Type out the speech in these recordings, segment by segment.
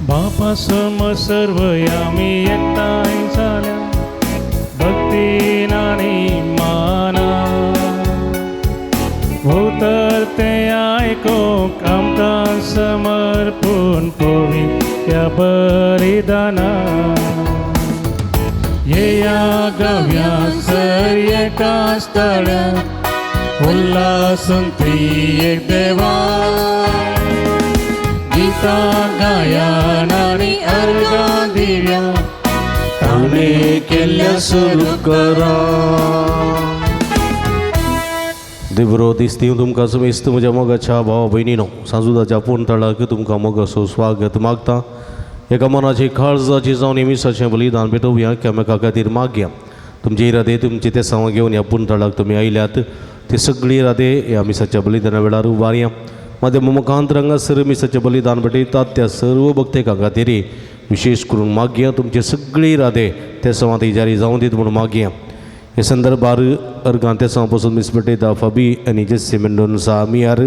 बापासम सर्व यामी एकताय झाल्या भक्तीनाने माना भोतर ते ऐकोक आमकां समर्पून पवित्र बलिदाना येया गव्या एका स्थळा उल्हासून त्रिएक देवा गीता गायन आणि अर्घा दिव्या ताने केल्या सुरू करा. देवरो दिसती तुमकां समेस्त म्हज्या मोगाच्या भावा भयणीनो सांजुदाच्या पुणतळाक तुमकां मोगाचो स्वागत मागता. एका मनाची काळजाची जावन निमिसाचें बलिदान भेटोवया एकामेका खातीर मागया. तुमचे इरादे तुमचे ते सांग घेवन ह्या पुणतळाक तुमी आयल्यात ती सगळी इरादे ह्या मिसाच्या बलिदाना वेळार उबारया. माझ्या मुखांतरांगा सर मिसाचें बलिदान भेटयतात त्या सर्व भक्तेकां खातीर विशेष करून मागया. तुमचे सगळी इरादे ते संवाद इजारी जावं दीत म्हणून मागया. हे संदर्भार अर्गां ते पासून मिस भेटयता फबी आनी जेसी मेंडोन्सा मियार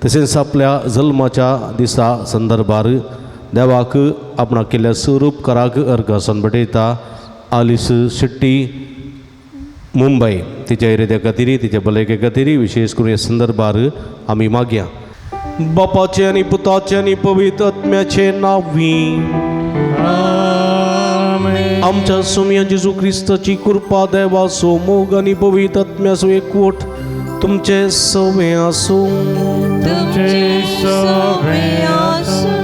तशेंच आपल्या जल्माच्या दिसा संदर्भार देवाक आपणाक केल्ल्या स्वरूपकाराक अर्गासन भेटयता आलिस शेट्टी मुंबय तिच्या इराद्या खातीर तिच्या भलायके खातीर विशेष करून ह्या संदर्भार आमी मागया. बापाचे आनी पुताचे आनी पवित्र आत्म्याचे नांवी आमेन. आमच्या सोम्या जेजू क्रिस्ताची कृपा देवाचो मोग आनी पवित्र आत्म्याचो एकवट तुमचे सवे आसूं.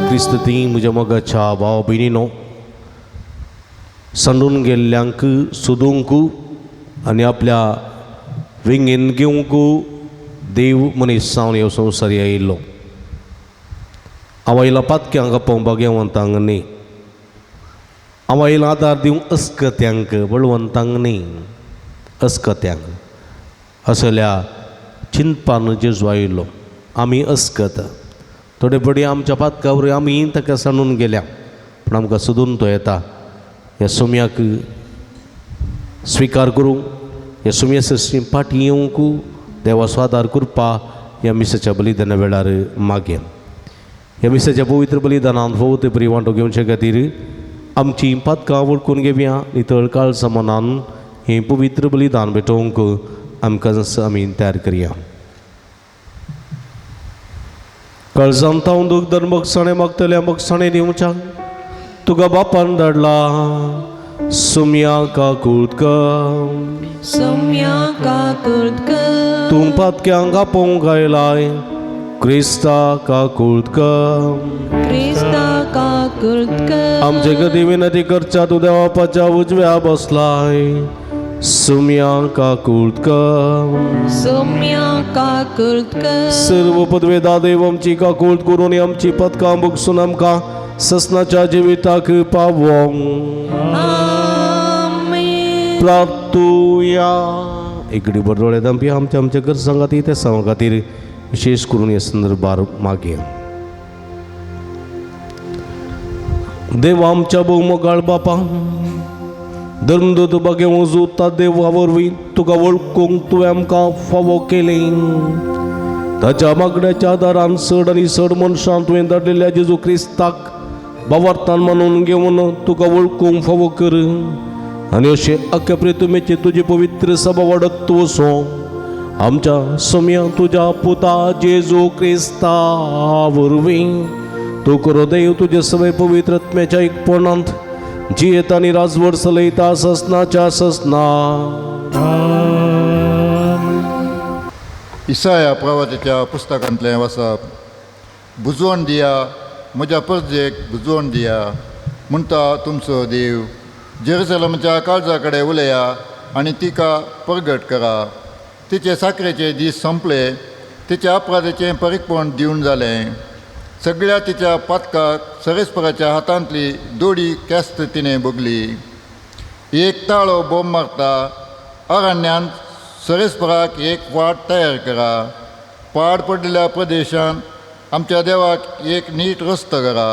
क्रिस्त ती म्हज्या मोगाच्या भाव भयणीनो सांडून गेल्ल्यांक सोदूंक आनी आपल्या विंगेन घेवंक देव मनीस जावन ह्यो संवसारी आयिल्लो. हांव आयला पातक्यांक आपोवपाक गेवंतांक न्ही. हांव आयला आदार दिवंक अस्कत्यांक बळवंतांक न्ही अस्कत्यांक असल्या चिंतपान जेजू आयिल्लो. आमी अस्कत थोडे बडी आमच्या पातकावर आमी ताका सांडून गेल्या पूण आमकां सोदून तो येता. ह्या सोम्याक स्विकार करूंक ह्या सोम्या सृश्टी फाटीं येवंक देवाचो आदार करपा ह्या मिसाच्या बलिदाना वेळार मागया. ह्या मिसाच्या पवित्र बलिदानांत भोवते बरी वांटो घेवचे खातीर आमची पातकां वळखून घेवया. नितळ काळ समानान हें पवित्र बलिदान भेटोवंक आमकां आमी तयार करया. काळजांत हांव दूख धर मोगसाणें मागतल्या मोगसाणें दिवच्या तुका बापान धाडला सोम्या काकुळका तूं पातक्यांक आपोवंक आयलाय क्रिस्ता काकुळका आमचे गती विनंती करच्या तूं देवा बापाच्या उजव्या बसलाय सोम्या काकुळका सर्व पदवेदा देव आमची काकुळट करून आमची पदकां भोगसून आमकां ससनाच्या जिविताक पावोंक प्रार्थुया. एकडी बरोळे दांपी आमच्या आमच्या घर सांगाती त्या सांगा खातीर विशेष करून ह्या संदर्भार मागया. देव आमच्या भोवमोगाळ बापा धर्मदूत बागे वजूता देवा वरवीं तुका वळखूंक तुवें आमकां फावो केलें. ताच्या मागण्याच्या आदारान चड आनी चड मनशां तुवें धाडिल्ल्या जेजू क्रिस्ताक भावार्थान मानून घेवन तुका वळखूंक फावो कर आनी अशें आख्या प्रेतुमेचे तुजी पवित्र सभा वाडत वचो. आमच्या सोम्या तुज्या पुता जेजू क्रिस्ता वरवीं तूं करो देव तुजे सगळे पवित्र आत्म्याच्या एकपणांत जियेता आनी राजवट चलयता ससनाच्या ससना. इसाया प्रवाचाच्या पुस्तकांतलें वाचप. बुजवण दिया म्हज्या परजेक बुजवण दिया म्हणटा तुमचो देव. जेरुसलेमाच्या काळजा कडेन उलया आनी तिका परगट करा. तिचे साखरेचे दीस संपले तिच्या अपराधाचें परीकपण दिवन जालें. सगळ्या तिच्या पातकाक सरेस्पराच्या हातांतली दोडी कॅस्त तिणे बगली. एक ताळो बोंब मारता अरण्यान सरेस्पराक एक वाट तयार करा. पाड पडलेल्या प्रदेशांत आमच्या देवाक एक नीट रस्तो करा.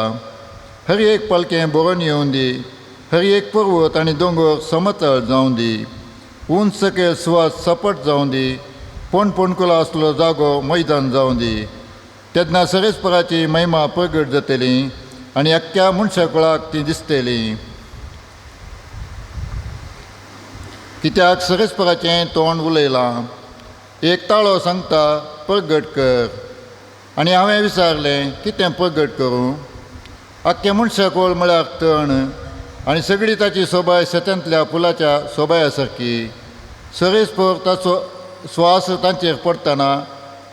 हर एक पालकें बरोवन येवं दी. हर एक पर्वत आनी दोंगर समतळ जावं दी. उंच सकयल सुवात सपट जावं दी. पोणपोणकुला आसलो जागो मैदान जावं दी. तेन्ना सरेस्पराची महिमा प्रगट जातली आनी अख्ख्या मनशाकुळाक ती दिसतली. कित्याक सरेस्पराचें तोंड उलयलां. एक ताळो सांगता प्रगट कर. आनी हांवें विचारलें कितें प्रगट करूं. आख्खे मनशाकोळ म्हळ्यार तण आनी सगळी ताची सोबाय शेतांतल्या फुलाच्या सोबाया सारकी. सरेस्पर ताचो स्वास तांचेर पडटना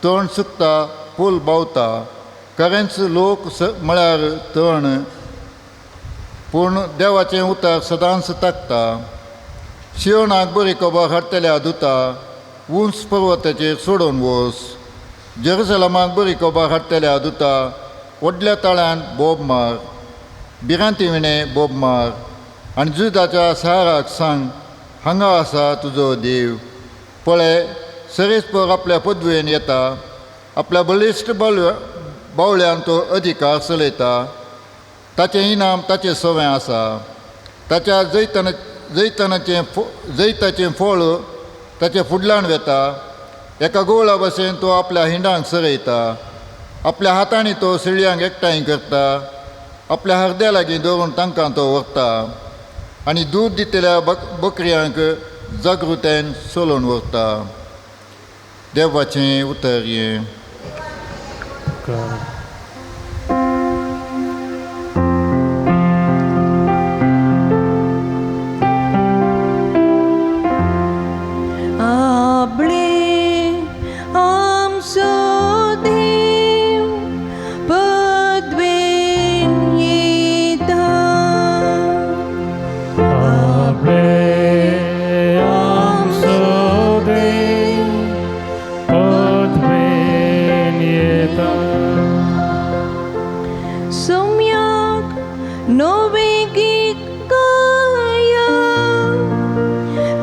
तण सुकता फूल बावता. खरेंच लोक म्हळ्यार तण पूण देवाचें उतर सदांच ताकता. शियोनाक बरी खबर हाडटल्या दुता उंच पर्वताचेर सोडून वच. जेरुसलेमाक बरी खबर हाडटल्या दुता व्हडल्या ताळ्यान बोब मार. भिरांती विणें बोब मार आनी जुदाच्या शाराक सांग हांगा आसा तुजो देव. पळय सरेस्पर आपल्या पदवेन येता. आपल्या बलिश्ट बावळ्यान तो अधिकार चलयता. ताचें इनाम ताचें सवें आसा. ताच्या जैताचें फळ ताचे फुडल्यान वेता. एका गोवळा भशेन तो आपल्या हिंडांक सरयता. आपल्या हातांनी तो शिळ्यांक एकठांय करता. आपल्या हरद्या लागीं दवरून तांकां तो व्हरता. आनी दूद दितल्या बकऱ्यांक जागृतायेन सोलून व्हरता. देवाचें उतर हें.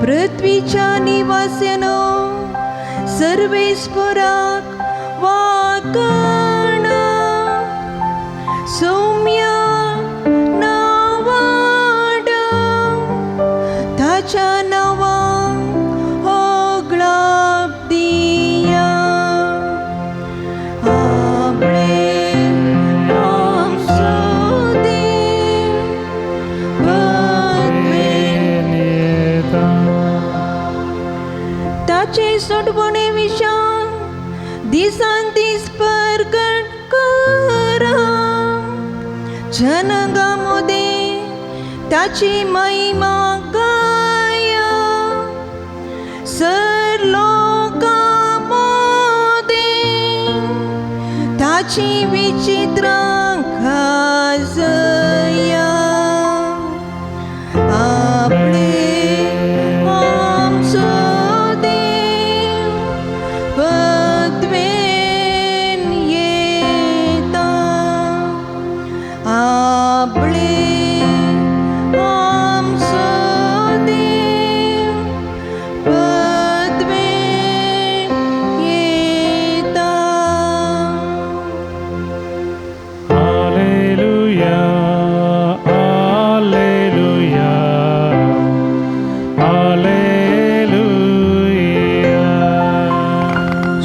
पृथ्वीच्या निवास्यानो सर्वेस्पराक वाकण. सौम्य नावाड ताच्या नावांक होगळाप दिया. ताचे सोडवणे विशान दिसान दीस प्रगट करा. जनगामोदे ताची महिमा गाया. सर लोकांमोदे ताची विचित्र गाजया.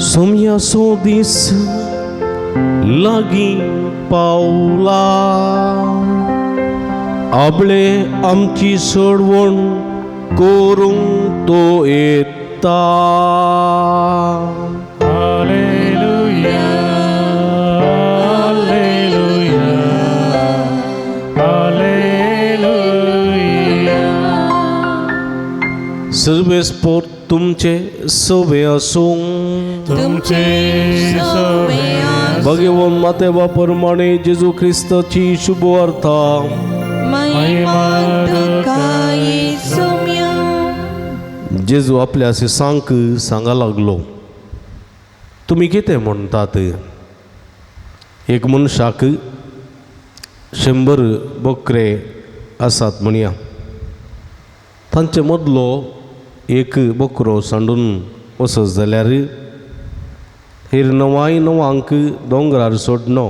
सोम्यासो दीस लागीं पावला. आपले आमची सोडवण करूंक तो येता. Hallelujah hallelujah hallelujah. सर्वेस्पर तुमचे सवे आसूं. तुमचे सवे भगवान मातेवा प्रमाणे जेजू ख्रिस्ताची शुभ वार्ता महिमा तुका येसुम्या. जेजू आपल्या शिसांक सांगा लागलो, तुम्ही कितें म्हणटात. एक मनशाक 100 बकरे आसात म्हणया. तांचे मदलो एक बकरो सांडून वसत जाल्यार हेर 99 दोंगरार सोडनो.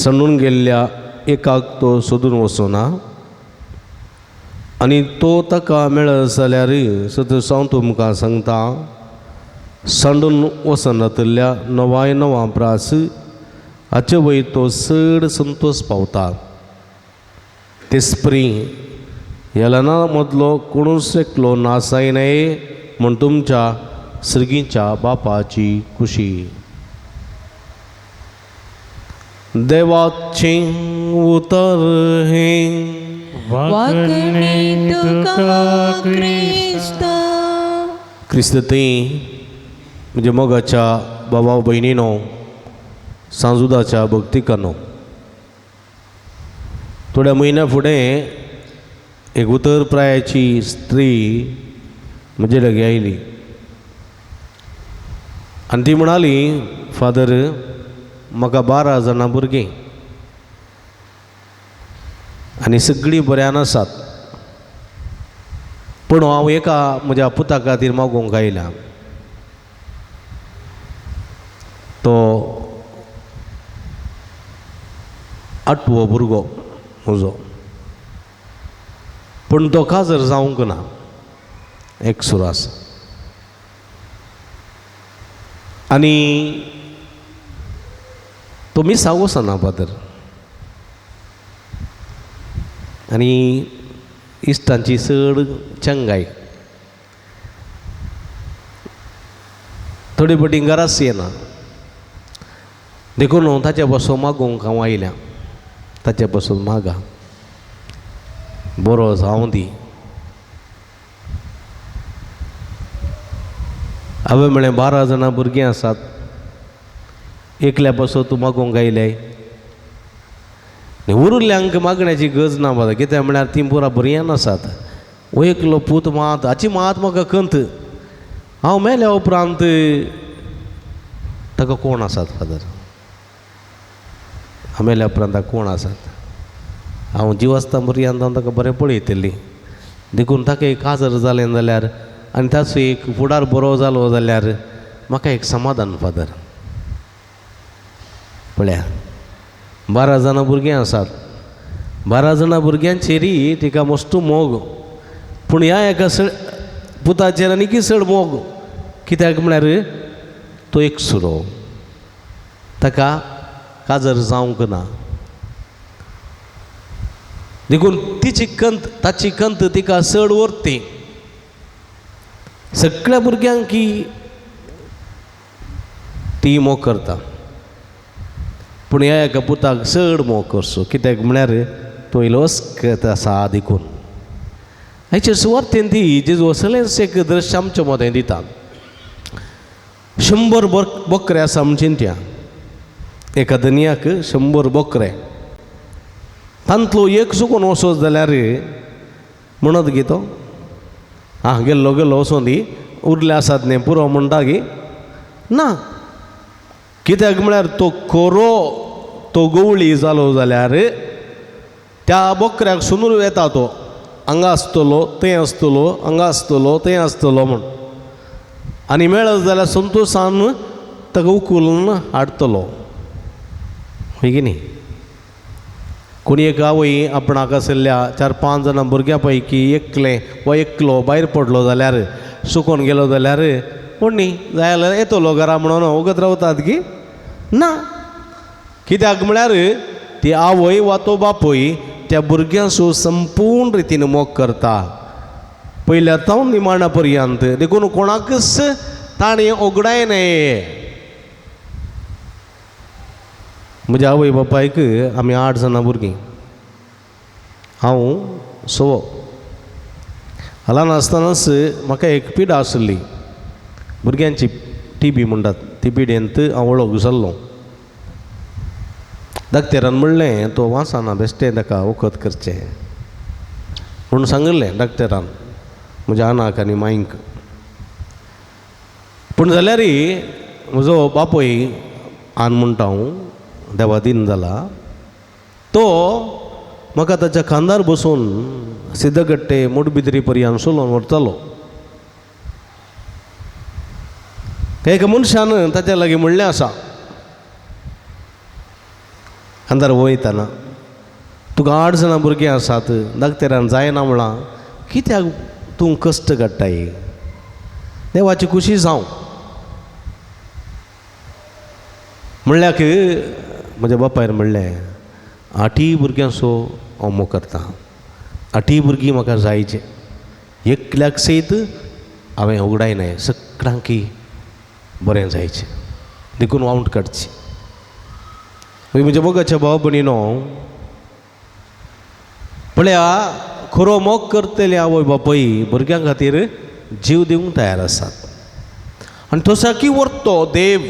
सांडून गेल्ल्या एकाक तो सोदून वचना आनी तो ताका मेळत जाल्यार सतत हांव तुमकां सांगता, सांडून वचनातल्या 99 प्रास हाचे वयर तो चड संतोश पावता. तेसपरी ह्या मदलो कोणूच एकलो नाश जायनाये म्हूण तुमच्या सर्गीच्या बापाची खुशी. देवाचें उतर हें वाकणे तुका क्रिस्ता. क्रिस्त ती म्हणजे मोगाच्या बाबा भयणीनो, सांजुदाच्या भक्तिकानो, थोड्या म्हयन्या फुडें एक उतर प्रायाची स्त्री म्हजे लागीं आयली आनी ती म्हणाली, फादर म्हाका 12 जाणां भुरगीं आनी सगळीं बऱ्यान आसात, पूण हांव एका म्हज्या पुता खातीर मागोवंक आयला. तो 8वो भुरगो म्हजो, पूण तो काजर जावंक ना, एकसुरो आसा. आनी तो मिसाक वचना फादर. आनी इश्टांची चड चंगाय, थोडी बटी गरास येना देखून ताचे पासून मागोवंक हांव आयल्या. ताचे पासून मागा, बरो जावं दी. हांवें म्हळें 12 जाणां भुरगीं आसात, एकल्या पासून तूं मागोवंक आयलें. उरिल्ल्यांक मागण्याची गरज ना बाबा, कित्याक म्हळ्यार तीं पुरा बरयान आसात. वो एकलो पूत मात, हाची मात म्हाका कंत. हांव मेल्या उपरांत ताका कोण आसात फादर? हांव मेल्या उपरांत ताका कोण आसात? हांव जीव आसता बरयान जावन ताका बरें पळयतली. देखून ताका एक काजर जालें जाल्यार आनी ताचो एक फुडार बरो जालो जाल्यार म्हाका एक समाधान फादर. पळया, 12 जाणां भुरगीं आसात, 12 जाणां भुरग्यांचेरय तिका मस्तू मोग, पूण ह्या एका पुताचेर आनीक चड मोग. कित्याक म्हळ्यार तो एकसुरो, ताका काजर जावंक ना. देखून ताची कंत तिका चड व्हरती. सगळ्या भुरग्यांक ती मोग करता, पूण ह्या एका पुताक चड मोग करचो. कित्याक म्हळ्यार तो इलो अस्कत आसा. देखून हाचे सुवार्थेन ती जेजू असलेंच एक दृश्य आमच्या मदें दिता. 100 बकरे आसा चिंत्या, एका दनयाक 100 बकरे. तांतलो एक चुकून वचत जाल्यार म्हणत गी तो, गेल्लो वचून दी, उरले आसात न्ही पुरो म्हणटा गी ना. कित्याक म्हळ्यार तो खरो तो गवळी जालो जाल्यार त्या बकऱ्याक सुनूर येता. तो हांगा आसतलो, थंय आसतलो, हांगा आसतलो, थंय आसतलो म्हूण. आनी मेळत जाल्यार संतोशान ताका उखलून हाडटलो. की न्ही? कोणी एक आवय आपणाक आशिल्ल्या 4-5 जाणां भुरग्यां पैकी एकलो भायर पडलो जाल्यार, सुकोन गेलो जाल्यार कोण न्ही जाल्यार येतलो घरा म्हणून वगत रावतात की ना. कित्याक म्हळ्यार ती आवय वा तो बापूय त्या भुरग्यांचो संपूर्ण रितीन मोग करता, पयल्या तावन निमाणा पर्यंत. देखून कोणाकच ताणें ओगडाय न्हय. म्हज्या आवय बापायक आमी 8 जाणां भुरगीं, हांव 6. ल्हान आसतनाच म्हाका एक पिडा आशिल्ली, भुरग्यांची TB म्हणटात. ती पिडेंत हांव वळख जाल्लो. डाक्टरान म्हणलें तो वाचना, बेश्टें ताका वखद करचें म्हणून सांगलें डाक्टरान म्हज्या आनाक आनी मांयक. पूण जाल्यारय म्हजो बापूय आन म्हणटा हांव देवा दिन जाला तो म्हाका ताच्या खांदार बसून सिद्धगट्टे मुडबिद्री पर्यंत सोलोन व्हरतलो. एका मनशान ताच्या लागीं म्हणलें आसा खांदार वयतना तुका 8 जाणां भुरगीं आसात, धाकटेरान जायना म्हणलां कित्याक तूं कश्ट काडटाय, देवाची खुशी जावं. म्हणल्याक म्हज्या बापायन म्हणलें 8 भुरग्यांचो हांव मोग करता, 8 भुरगीं म्हाका जायचे, एकल्याक सयत हांवें उगडायनाय, सगळ्यांक बरें जायचें, देखून वावंट काडची. म्हज्या मोगाच्या भाव भयणीनो, पळया खरो मोग करतले आवय बापूय भुरग्यां खातीर जीव दिवंक तयार आसात. आनी तसाकी व्हरतो देव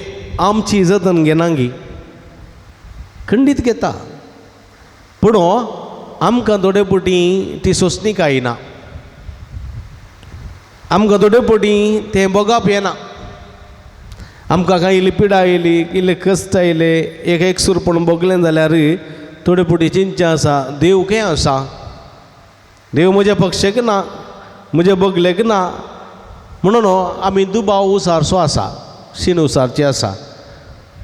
आमची जतन घेनांगी खंडीत घेता, पूण आमकां थोडेपटी ती सोंसणीक आयना, आमकां थोडेपटी तें बोगाप येना. आमकां कांय इल्ली पिडा येयली, इल्ले कश्ट येयले, एकसूरपण बोगलें जाल्यार थोडेपटी चिंता आसा देव खंय आसा, देव म्हज्या पक्षाक ना, म्हज्या बगलेक ना, म्हणून आमी दुबाव उसारचो आसा, शीन उसारची आसा.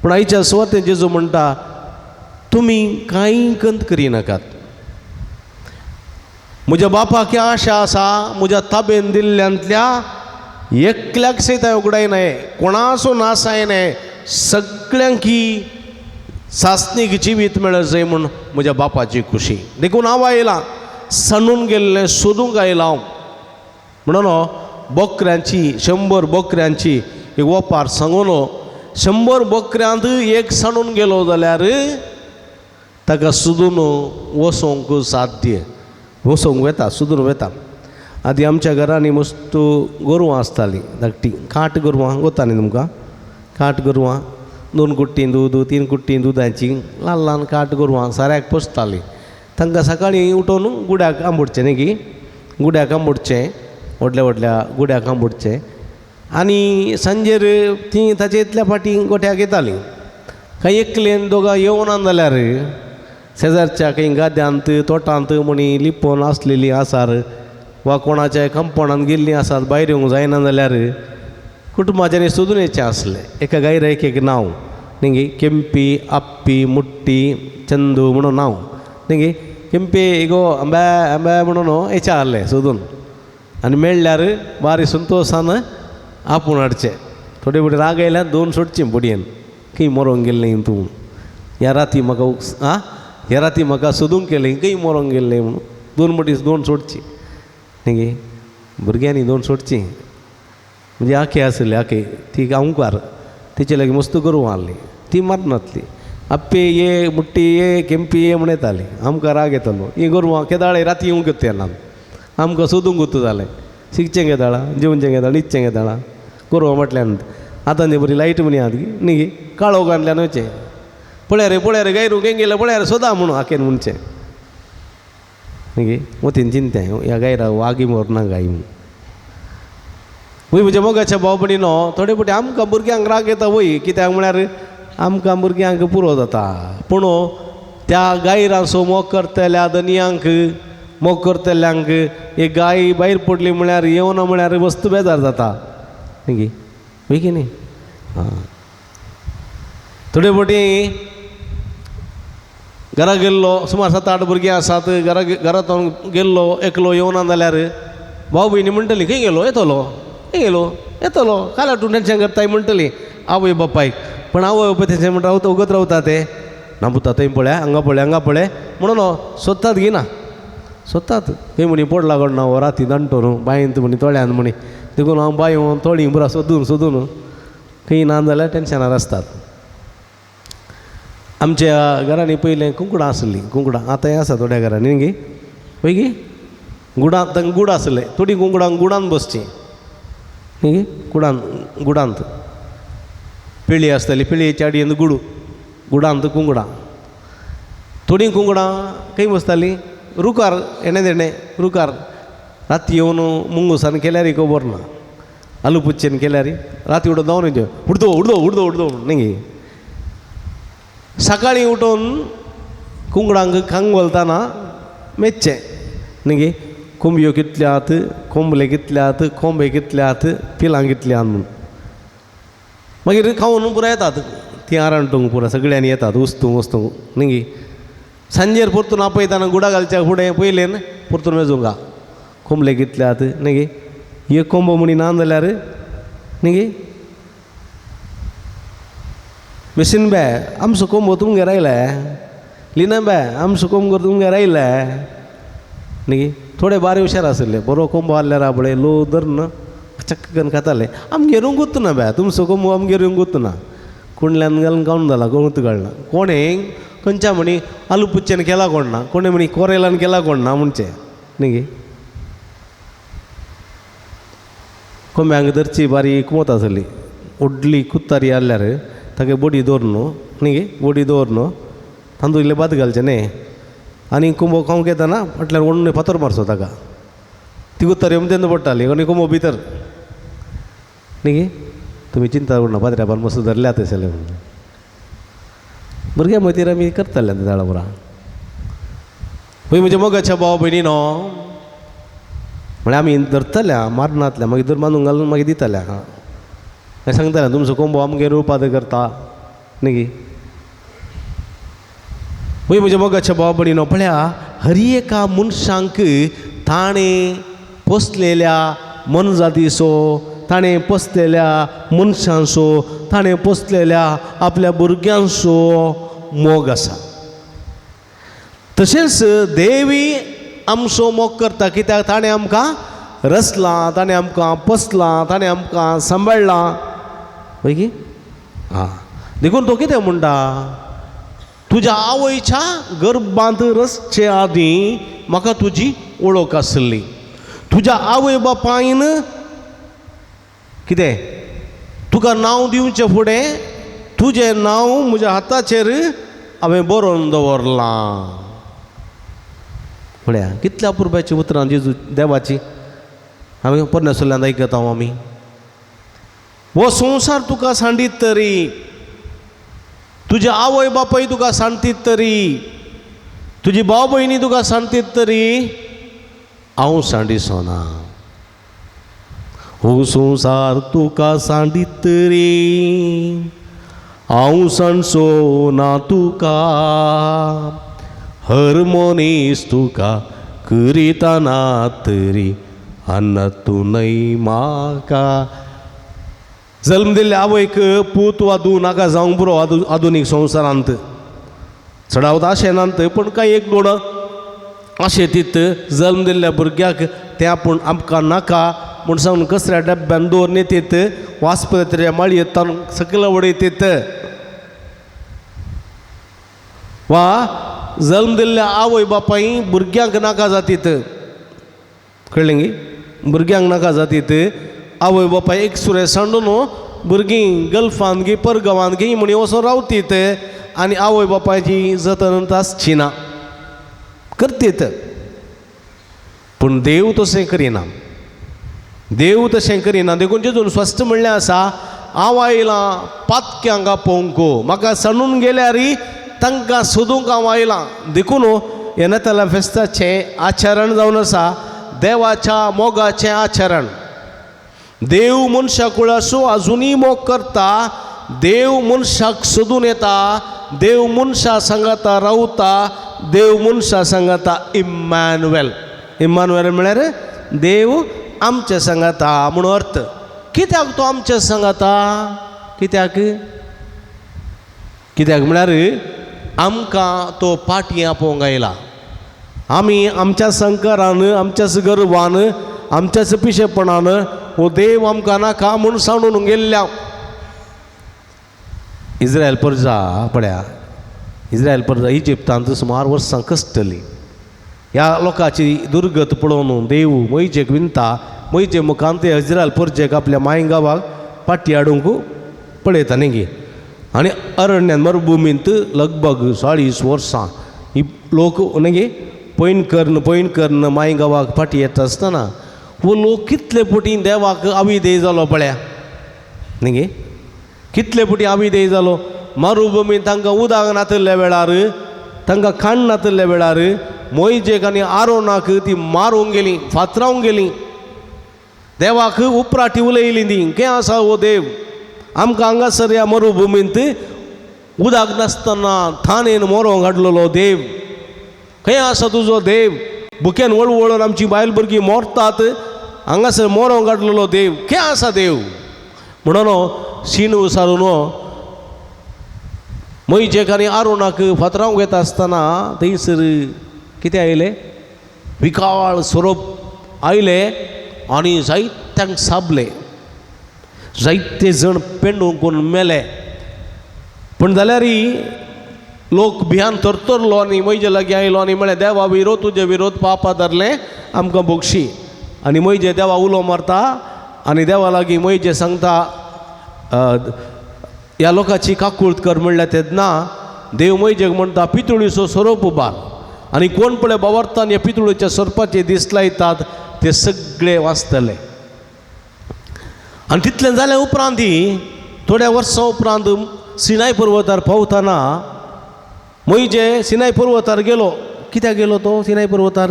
पूण आयच्या सुवातेन जेजू म्हणटा तुमी कांय कंत करिनाकात, म्हज्या बापाक आशा आसा, म्हज्या ताबेन दिल्ल्यांतल्या एकल्याक सयत हांवें उगडायनाय, कोणाचो नास जायनाय, सगळ्यांक सासणीक जिवीत मेळत जाय म्हूण म्हज्या बापाची खुशी. देखून हांव आयलां सांडून गेल्लें सोदूंक आयलां. म्हणून बोकऱ्यांची 100 बोकऱ्यांची एक वोपार सांगून 100 बोकऱ्यांत एक सांडून गेलो जाल्यार ताका सोदून वसोंक साध्य, वसोंक वेता, सोदून वेता. आदी आमच्या घरांनी मस्त गोरवां आसतालीं, धाकटी खाट गोरवां वतालीं तुमकां, खाट गोरवां 2 कुट्टी दूद 3 कुट्टी दुदाची ल्हान ल्हान खाट गोरवां साऱ्याक पोसतालीं. तांकां सकाळीं उठोवन गुड्याक आंबोडचें न्ही की, गुड्याक आंबोडचें, व्हडल्या व्हडल्या गुड्याक आंबोडचें, आनी सांजेर तीं ताचे इतल्या फाटी गोठ्याक येतालीं. कांय एकलेन दोगां येवना जाल्यार शेजारच्या खंय गाद्यांत तोटांत म्हणी लिपोवन आसलेलीं आसार वा कोणाच्या कंपाउंडांत गेल्लीं आसात, भायर येवंक जायना जाल्यार कुटुंबाच्यानी सोदून येवचें आसलें. एका गायरा एक नांव न्ही, केंपी, आप्पी, मुट्टी, चंदू म्हणून नांव न्ही. केंपे गो आंब्या आंब्या म्हणून येचें आहलें सोदून, आनी मेळ्ळ्यार बारी संतोशान आपूण हाडचें. थोडे फुडें राग आयल्यार 2 सोडचीं बुडयेन, खंय मरोंक गेल्लें तूं, ह्या राती म्हाका ह्या राती म्हाका सोदूंक केलें, खंय मरोंक गेल्लें म्हणून 2 मुटी 2 सोडचीं न्ही. भुरग्यांनी 2 सोडचीं म्हणजे आखे आसली, आखे ती गांवकार तिचे लागीं मस्त गोरवां आहलीं, ती मारनातली. आप्पे ये, मुट्टी ये, केंपी ये म्हण येताली. आमकां राग येतालो, ही गोरवां केदाळे राती येवंक येना, आमकां सोदूंक वता जालें. शिकचें घेताळा, जेवचें घेताळा, न्हिदचें घेताळा. गोरवां म्हटल्यान आतां बरी लायट म्हणी आहा न्ही, काळो घातल्यान वयचें, पळया रे गायरू खंय गेलें पळया रे सोदा म्हणून आखेन म्हणचें न्ही. वतीन चिंतें ह्या गायरा वागी मरना गाय म्हणून. वय म्हज्या मोगाच्या भाव भयणीनो, थोडे फावटी आमकां भुरग्यांक राग येता वय, कित्याक म्हळ्यार आमकां भुरग्यांक पुरो जाता, पूण त्या गायरांचो मोग करतल्या धनयांक, मोग करतल्यांक एक गाय भायर पडली म्हळ्यार येवना म्हळ्यार मस्त बेजार जाता न्ही, वय की न्ही. थोडे फावटी घरा गेल्लो, सुमार 7-8 भुरगीं आसात, घरांत गेल्लो एकलो येवना जाल्यार भाव भयणी म्हणटली खंय गेलो, येतलो खंय गेलो, येतलो, काल तूं टेन्शन करताय म्हणटली आवय बापायक. पण आवय बापाय तेंचे म्हणटा उगत रावता ते नांबुता थंय पळय, हांगा पळय म्हणून सोदतात घेना, सोदतात खंय म्हणी पडला कडना हो राती दांटो न्हू बायंत म्हणी तोळ्यान म्हणी. देखून हांव बायो तोळी बरा सोदून खंय ना जाल्यार टेन्शनार आसतात. आमच्या घरांनी पयलें कुंकडां आसलीं, कुंकडां आतांय आसा थोड्या घरांनी न्ही, पळय गी गुडां, तांकां गुड आसलें, थोडीं कुंकडां गुडान बसचीं न्ही, गुडांत पिळी आसताली, पिळयेच्या आडयेन गुडांत कुंकडां. थोडीं कुंकडां खंय बसतालीं रुकार, एणे रुकार. राती येवन मुंगुसान केल्यार खबर ना, आलू पुच्चेन केल्यार राती उडोवन धांवन उडदो न्ही. सकाळी उठून कुंगडांक खांग बोलताना मेच्चे न्ही गे कोंबयो कितल्यात कोंबले कितल्यात कोंबे कितल्यात पिलां कितल्यात म्हणून मागीर खावन पुरो येतात ती आरांटूंक पुरो सगळ्यांनी येतात वस्तू वस्तू न्ही गे सांजेर परतून आपयताना गुडा घालच्या फुडें पयलें परतून वेचूंक कोंबले कितल्यात न्ही गे एक कोंबो म्हणी ना जाल्यार न्ही गे बेसिन बे आमचो कोंबो तुमगेर रायला लिना बे आमचो कोंबो तुमगेर रायला न्ही गे थोडे बारे हुशार आसले बरो कोंबो आसल्यार आपळे लो धरून चक्क करून खाताले आमगेर येवंकूच ना बे तुमचो कोंबो आमगेर येवंकूच ना कुंडल्यान घालून कावून जाला कोणूच कळना कोणें खंयच्या म्हणी आलू पुच्च्यान केला कोण ना कोणें म्हणी कोरेलान केला कोण ना म्हणचे न्ही गे कोंब्यांक धरची बारीक मोत आसली व्हडली कुत्तारी आसल्यार ताका बडी दवरन न्ही गे बडी दवरन तांदूळ इल्लें भात घालचें न्ही आनी कोंबो खावंक येताना म्हटल्यार व्हडलें फातर मारचो ताका ती कुत्तारी अमतेंद पडटाली आनी कोंबो भितर न्ही गे तुमी चिंता करना पात्र्यापान मस्त धरल्या तशें म्हणून भुरग्या मतीर आमी करताले झाडां बरां पळय म्हज्या मोगाच्या भाव भयणीनो म्हळ्यार आमी धरतल्या मारनातल्या मागीर धर बांदून घालून मागीर दिताल्या हांव सांगतालें तुमचो कोंबो आमगेर उपाद करता न्ही गे पळय म्हज्या मोगाच्या भाव भयणीनो पळया हर एका मनशांक ताणें पोसलेल्या मनजातीचो ताणें पोसलेल्या मनशांचो ताणें पोसलेल्या आपल्या भुरग्यांचो मोग आसा तशेंच देवी आमचो मोग करता कित्याक ताणें आमकां रचलां ताणें आमकां पोसलां ताणें आमकां सांबाळलां पळय की देखून तो कितें म्हणटा तुज्या आवयच्या गर्भांत रचचे आदीं म्हाका तुजी वळख आसली तुज्या आवय बापायन कितें तुका नांव दिवचे फुडें तुजें नांव म्हज्या हाताचेर हांवें बरोवन दवरलां म्हळ्यार कितल्या अपुरबाची उतरां जेजू देवाची हांवें परमेश्वरांत आयकता आमी हो संवसार तुका सांडीत तरी तुजे आवय बापाय तुका सांडतीत तरी तुजी भाव भयणी तुका सांडतीत तरी हांव सांडिचो ना हो संवसार तुका सांडीत तरी हांव सांडचो ना तुका हर मनीस तुका करितना तरी अन्न तूं न्हय म्हाका जल्म दिल्ल्या आवयक पूत वा धूव नाका जावंक पुरो आधुनीक संवसारांत चडावत आशेनांत पूण कांय एक दोन आशेतीत जल्म दिल्ल्या भुरग्याक तें आपूण आमकां नाका म्हूण सांगून कसऱ्या डब्यान दवरून येतीत वासपत्र्या माळयेंत तान सकयल उडयतीत वा जल्म दिल्ल्या आवय बापाय भुरग्यांक नाका जातीत कळ्ळें गे भुरग्यांक नाका जातीत आवय बापाय एक सुरे सांडून भुरगीं गल्फान गे परगांवांत गे म्हणी वचून रावतीत आनी आवय बापायची जतन आसची ना करतीत पूण देव तशें करिना देव तशें करिना देखून जेजून स्वस्थ म्हणलें आसा हांव आयलां पातक्यांक आपोवंक म्हाका सांडून गेल्यार तांकां सोदूंक हांव आयलां देखून हे नातालां फेस्ताचें आचरण जावन आसा देवाच्या मोगाचें आचरण देव मनशा कुळासो आजुनी मोग करता देव मनशाक सोदून येता देव मनशा सांगाता रावता देव मनशा सांगाता इम्मॅन्युएल इम्मॅन्युएल म्हळ्यार देव आमचे सांगाता म्हणून अर्थ कित्याक तो आमचे सांगाता कित्याक कित्याक म्हळ्यार आमकां तो पाटी आपोवंक आयला आमी आमच्या संकारान आमच्याच गर्वान आमच्याच पिशेपणान हो देव आमकां नाका म्हूण सांडून गेल्ल्या इस्रायल प्रजा पळया इस्रायल प्रजा इजिप्तांत सुमार वर्सां कश्टली ह्या लोकांची दुर्गत पळोवन देव मोइशेक विनता मोइशे मुखांत इस्रायल प्रजेक आपल्या मायगांवाक पाटी हाडूंक पळयता न्ही गे आनी अरण्यान मरुभुमींत लगभग 40 वर्सां ही लोक न्ही गे पैन कर्ण मायगांवाक पाटी येता आसतना वो लोक कितले पुटी देवाक अविधेय जालो पळया न्ही गे कितले पुटी अविधेय जालो मरुभुमी तांकां उदक नातल्या वेळार तांकां खाण नातल्या वेळार मोइजेक आनी आरोनाक ती मारूंक गेली, फातरावंक गेली. देवाक उपराटी उलयली ती, खंय आसा हो देव? आमकां हांगासर ह्या मरुभुमींत उदक नासतना थानेन मोरोंक हाडलेलो देव, खंय आसा तुजो देव? बुक्यान वळवळून आमची बायल भुरगीं मोरतात, हांगासर मोरोंक हाडलेलो देव, खंय आसा देव? म्हणून शीण विसारून मोइजेक आनी आरोनाक फातरावंक येता आसतना थंयसर कितें आयलें? विकाळ सोरोप आयलें आनी जायत्यांक साबले, जायते जण पेंडूंक मेले. पण जाल्यारय लोक भियान तरतरलो आनी मोइजे लागीं आयलो आनी म्हळें, देवा विरोध तुजे विरोध पापा धरलें आमकां बोगशी. आनी मोइजे देवा उलो मारता आनी देवा लागीं मोइजे सांगता, ह्या लोकांची काकूळट कर. म्हणल्यार तेन्ना देव मोइजेक म्हणटा, पितुळीचो सोरोप उबार. आनी कोण पळय बावरतान ह्या पितुळेच्या सोरपाचे दीस लायतात ते सगळे वाचतले. आनी तितलें जाल्या उपरांत थोड्या वर्सां उपरांत सिनाय पर्वतार पावतना मोइजे सिनाय पर्वतार गेलो. कित्याक गेलो तो सिनाय पर्वतार?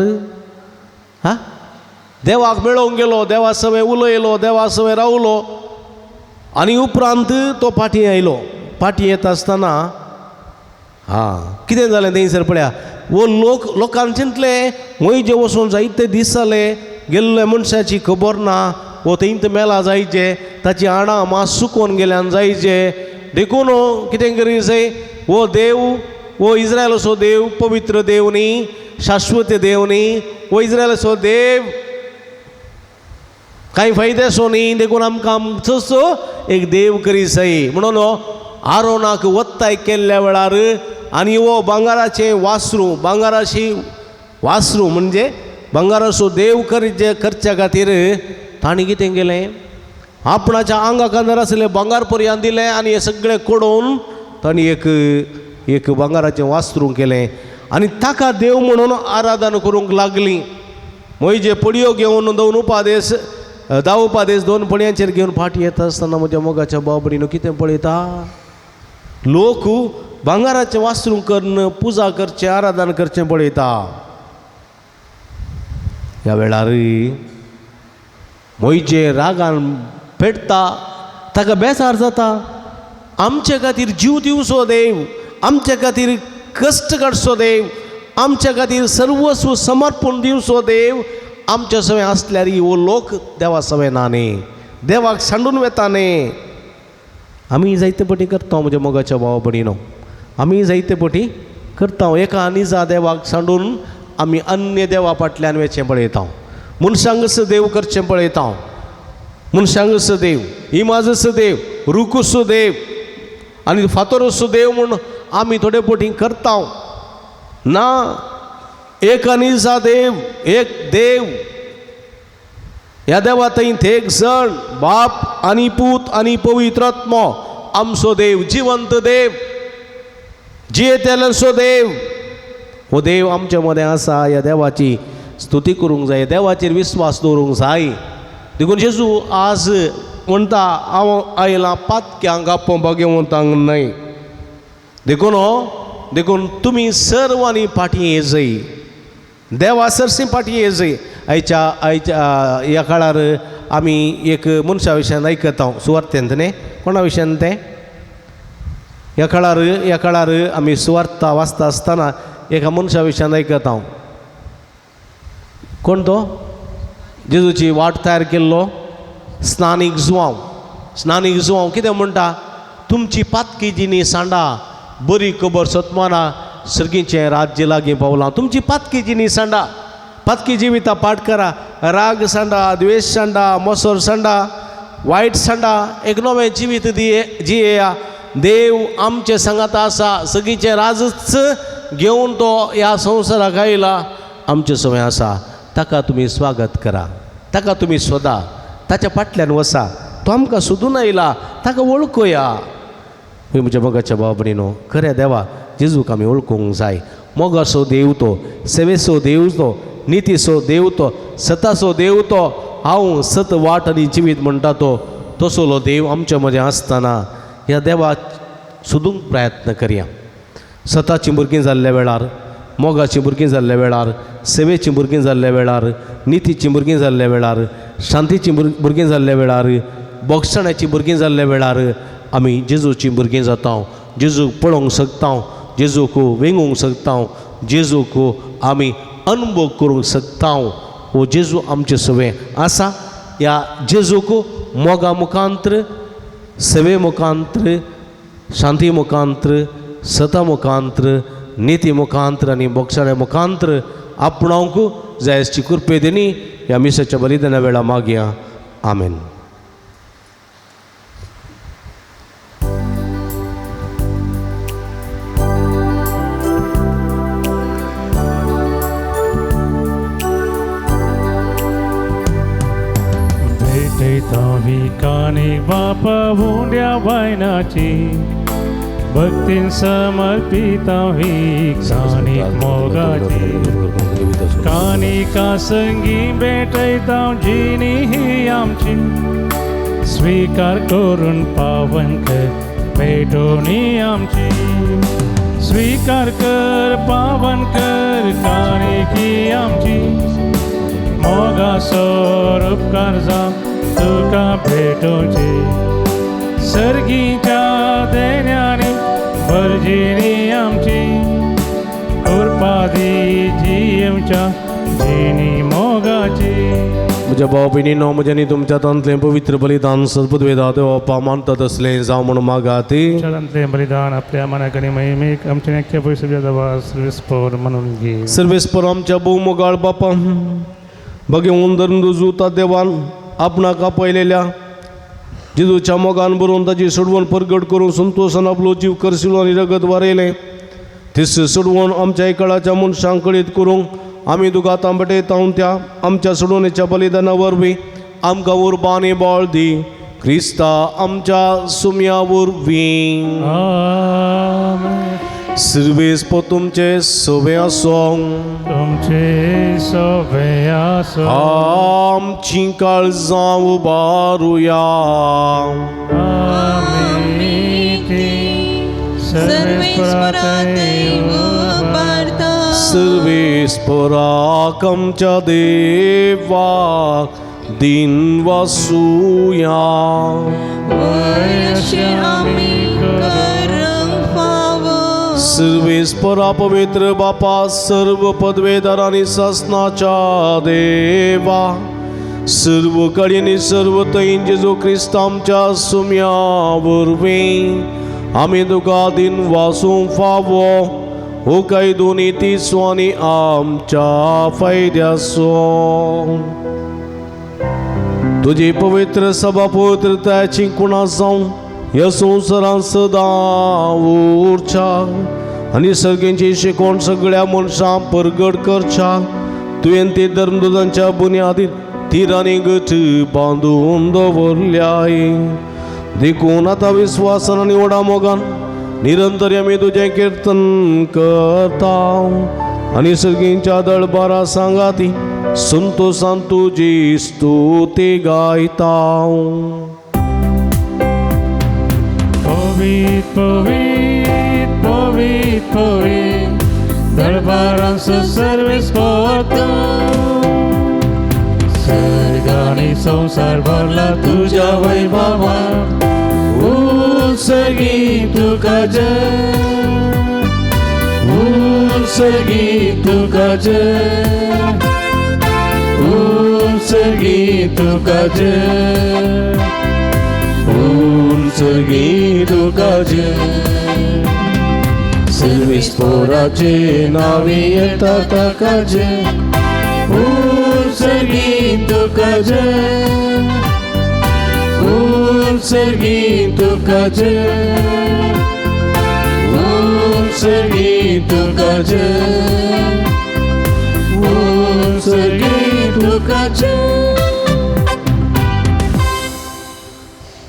देवाक मेळोवंक गेलो, देवा सवे उलयलो, देवा सवे रावलो आनी उपरांत तो फाटीं आयलो. फाटीं येता आसतना कितें जालें थंयसर पळया, वो लोकांक चिंतलें मोइजे वचून जायते दीस जाले, गेल्ले मनशाची खबर ना, वो थंयत मेला जायचे, ताची आडां मास सुकोवन गेल्यान जायचे. देखून कितें करी जाय, वो देव, वो इस्रायलाचो देव पवित्र देव न्ही, शाश्वत देव न्ही, वो इस्रायलाचो देव कांय फायद्याचो न्ही. देखून आमकां आमचोच एक देव करी जाय. म्हणून आरोनाक वत्ताय केल्ल्या वेळार आनी वो भांगाराचें वासरू, भांगाराची वासरू म्हणजे भांगाराचो देव करच्या खातीर ताणी कितें केलें, आपणाच्या आंगाक अंदर आसलें भांगार पर्यंत दिलें आनी हे सगळें कोडोवन ताणी एक भांगाराचें वासरू केलें आनी ताका देव म्हणून आराधना करूंक लागलीं. मोइजे पडयो घेवन 10 उपादेश 2 पडयांचेर घेवन फाटी येता आसतना म्हज्या मोगाच्या बाबडीनो कितें पळयता, लोक भांगाराचें वासरू करून पुजा करचें, आराधना करचें पळयता. ह्या वेळार मोइजे रागान पेटता, ताका बेजार जाता. आमचे खातीर जीव दिवचो देव, आमचे खातीर कश्ट काडचो देव, आमच्या खातीर सर्वस्व समर्पण दिवचो देव आमच्या सवय आसल्यार वो लोक देवा सवय ना न्ही, देवाक सांडून वेता न्ही. आमी जायते पटी करता म्हज्या मोगाच्या भावा भयणीनो, आमी जायते पटी करता. एका निजा देवाक सांडून आमी अन्य देवा फाटल्यान वेचें पळयता, मनशांगस देव करचें पळयता. मनशांगस देव, इमाजस देव, रुकूस देव आनी फातोरस देव म्हूण आमी थोडे पटी करता. ना, एक निजा देव, एक देव. ह्या देवा थंय एक जण बाप आनी पूत आनी पवित्र आत्मा, आमचो देव, जिवंत देव, जियेतेलोसो देव. हो देव आमच्या मदें आसा. ह्या देवाची स्तुती करूंक जाय, देवाचेर विस्वास दवरूंक जाय. देखून जेजू आज म्हणटा, हांव आयलां पातक्यांक आपोवपाक घेवंक न्हय. देखून तुमी सर्वांनी फाटीं येजय, देवा सरसी फाटीं येजय. आयच्या ह्या काळार आमी एक मनशा विशयान आयकता, सुवार्थेंत न्ही, कोणा विशयान तें? ह्या काळार आमी सुवार्ता वाचता आसतना एका मनशा विशयान आयकता. कोण तो? जेजूची वाट तयार केल्लो स्नानीक जुवांव. स्नानीक जुवांव कितें म्हणटा? तुमची पातकी जिनी सांडा, बरी खबर सत्माना, सर्गीचें राज्य लागीं पावलां. तुमची पातकी जिनी सांडा, पातकी जिवितां पाठ करा. राग सांडा, द्वेष सांडा, मोसोर सांडा, वायट सांडा, एक नवें जिवीत जियेया. देव आमचे सांगात आसा, सगळीचें राजच घेवन तो ह्या संवसाराक आयला, आमचे सवय आसा. ताका तुमी स्वागत करा, ताका तुमी सोदा, ताच्या फाटल्यान वसा. तो आमकां सोदून आयला, ताका वळखुया. म्हज्या मोगाच्या भावा भयणीनो, खऱ्या देवा जेजूक आमी वळखूंक जाय. मोगाचो देव तो, सेवेचो देव तो, नितीचो देव तो, सताचो देव तो, हांव सत वाट आनी जिवीत म्हणटा तो, तसलो देव आमच्या मदें आसतना ह्या देवा सोदूंक प्रयत्न करया. सताची भुरगीं जाल्ल्या वेळार, मोगाची भुरगीं जाल्ल्या वेळार, सेवेची भुरगीं जाल्ल्या वेळार, नितीची भुरगीं जाल्ल्या वेळार, शांतीची भुरगीं जाल्ल्या वेळार, बोगसणाची भुरगीं जाल्ल्या वेळार आमी जेजूची भुरगीं जाता. जेजूक पळोवंक शकता, जेजूक वेंगूंक शकता, जेजूक आमी अनुभव करूंक शकता. हो जेजू आमचे सवे आसा. ह्या जेजूक मोगा मुखांतर, सेवे मुखांतर, शांती मुखांतर, सता मुखांतर, नीती मुखांतर आनी बोगसण्या मुखांतर आपणावंक जाय आसची कृपे देनी ह्या मिसाच्या बलिदाना वेळा मागया. आमेन. कानी बापा हुंड्या वायनाची भक्तीन समर्पिता ही कानिक मोगाची कानिका संगी भेटयता जिनी ही आमची स्वीकार करून पावन कर भेटोनी आमची स्वीकार कर पावन कर कानिकी आमची मोगा सोर उपकार जा तुका भेटोची सर्गीच्या देण्याने भरजिनी आमची कृपादी जीवच्या जिनी मोगाची. म्हज्या भाव भयणीनो, म्हज्यानी तुमच्या तंतलें पवित्र बलिदान सद्बुद वेदा देवपा मानतात असलें जावं म्हण मागाती. तंतलें बलिदान आपल्या मनाकनी महिमेक आमचे नेक्या पयशे दवा सर्वेस्पर म्हणून घे. सर्वेस्पर आमच्या भोवमोगाळ बापा भगवून धरून देवान आपणाक आपयलेल्या जेजूच्या मोगान बरोवन ताची सोडवण परगट करून संतोशान आपलो जीव करशिलो आनी रगत वारयलें. तिस सोडवण आमच्या काळाच्या मनशांक कळीत करूंक आमी तुका आतां भेटयता. त्या आमच्या सोडवणेच्या बलिदाना वरवीं आमकां उर्बानी बळ दी. क्रिस्ता आमच्या सुम्या वरवीं. सर्वेस्पर तुमचे सवे आसूं. तुमचे सवे आसूं. आमची काळजां उबारुया. सर्वेस्पराक आमच्या देवाक दिन वासुया. सर्वेस्परा पवित्र बापा सर्व पदवेदार आणि शासनाच्या देवा सर्व कडेनी सर्व तैन जेजू क्रिस्त आमच्या सुम्या वरवीं आमी तुका दिन वासूंक फावो. हो काय दोनी तिसो आनी आमच्या फायद्याचो. तुजी पवित्र सभा पवित्रताची कुणा जावं ह्या संवसारांत सदां उरच्या आनी सर्गेची शिकोवण सगळ्या मनशां परगट करच्या. तुवें ती धर्मदुतांच्या बुन्यादीर तीर आनी गठ बांदून दवरल्याय. देखून आतां विस्वासान आनी व्हडा मोगान निरंतर आमी तुजें किर्तन करता आनी सर्गींच्या दळबारा सांगाती संतोशान तुजी स्तुती गायता. Povit, povit, povit, povit, दरबारांचं सर्वेस्पर सर्गाने संसार भरला तुझ्या वैभवात. उत्सर्गी तुका जय, उत्सर्गी तुका जय, उत्सर्गी तुका जय, उत्सर्गी तुका जय. सर्वेस्पराचे नावे येता ताका जय. उत्सर्गी तुका जय, उत्सर्गी तुका जय, उत्सर्गी तुका जय, उत्सर्गी तुका जय.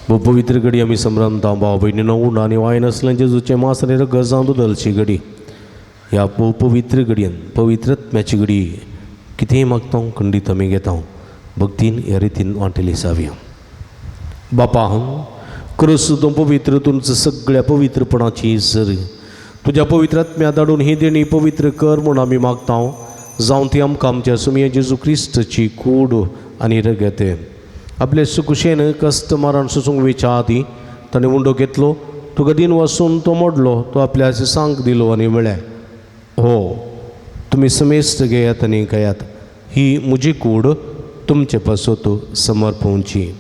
पवित्र घडी आमी संभ्रमता भाव भयणीनो. उंड आनी वायन असलें जेजूचें मांस आनी रगत जावन दुदलची घडी ह्या पवित्र घडयेन पवित्रत्म्याची घडी कितेंय मागता खंडीत आमी घेता. भक्तीन ह्या रितीन वांटेली सावया. बापा खरंच तूं पवित्र, तुमचं सगळ्या पवित्रपणाची झर तुझ्या पवित्रात्म्या धाडून ही देणी पवित्र कर म्हूण आमी मागता जावं ती आमकां आमच्या सुमये जेजू क्रिस्ताची कूड आनी रगत. आपले सुकुशेन कस्त मारण सुसूंक वेच्या आदी ताणें उंडो घेतलो, तुका दिन वचून तो मोडलो, तो आपल्या सांग दिलो आनी म्हळें, हो तुमी समेस्त घेयात आनी खायात, ही म्हजी कूड तुमचे पासत समर्पोवची.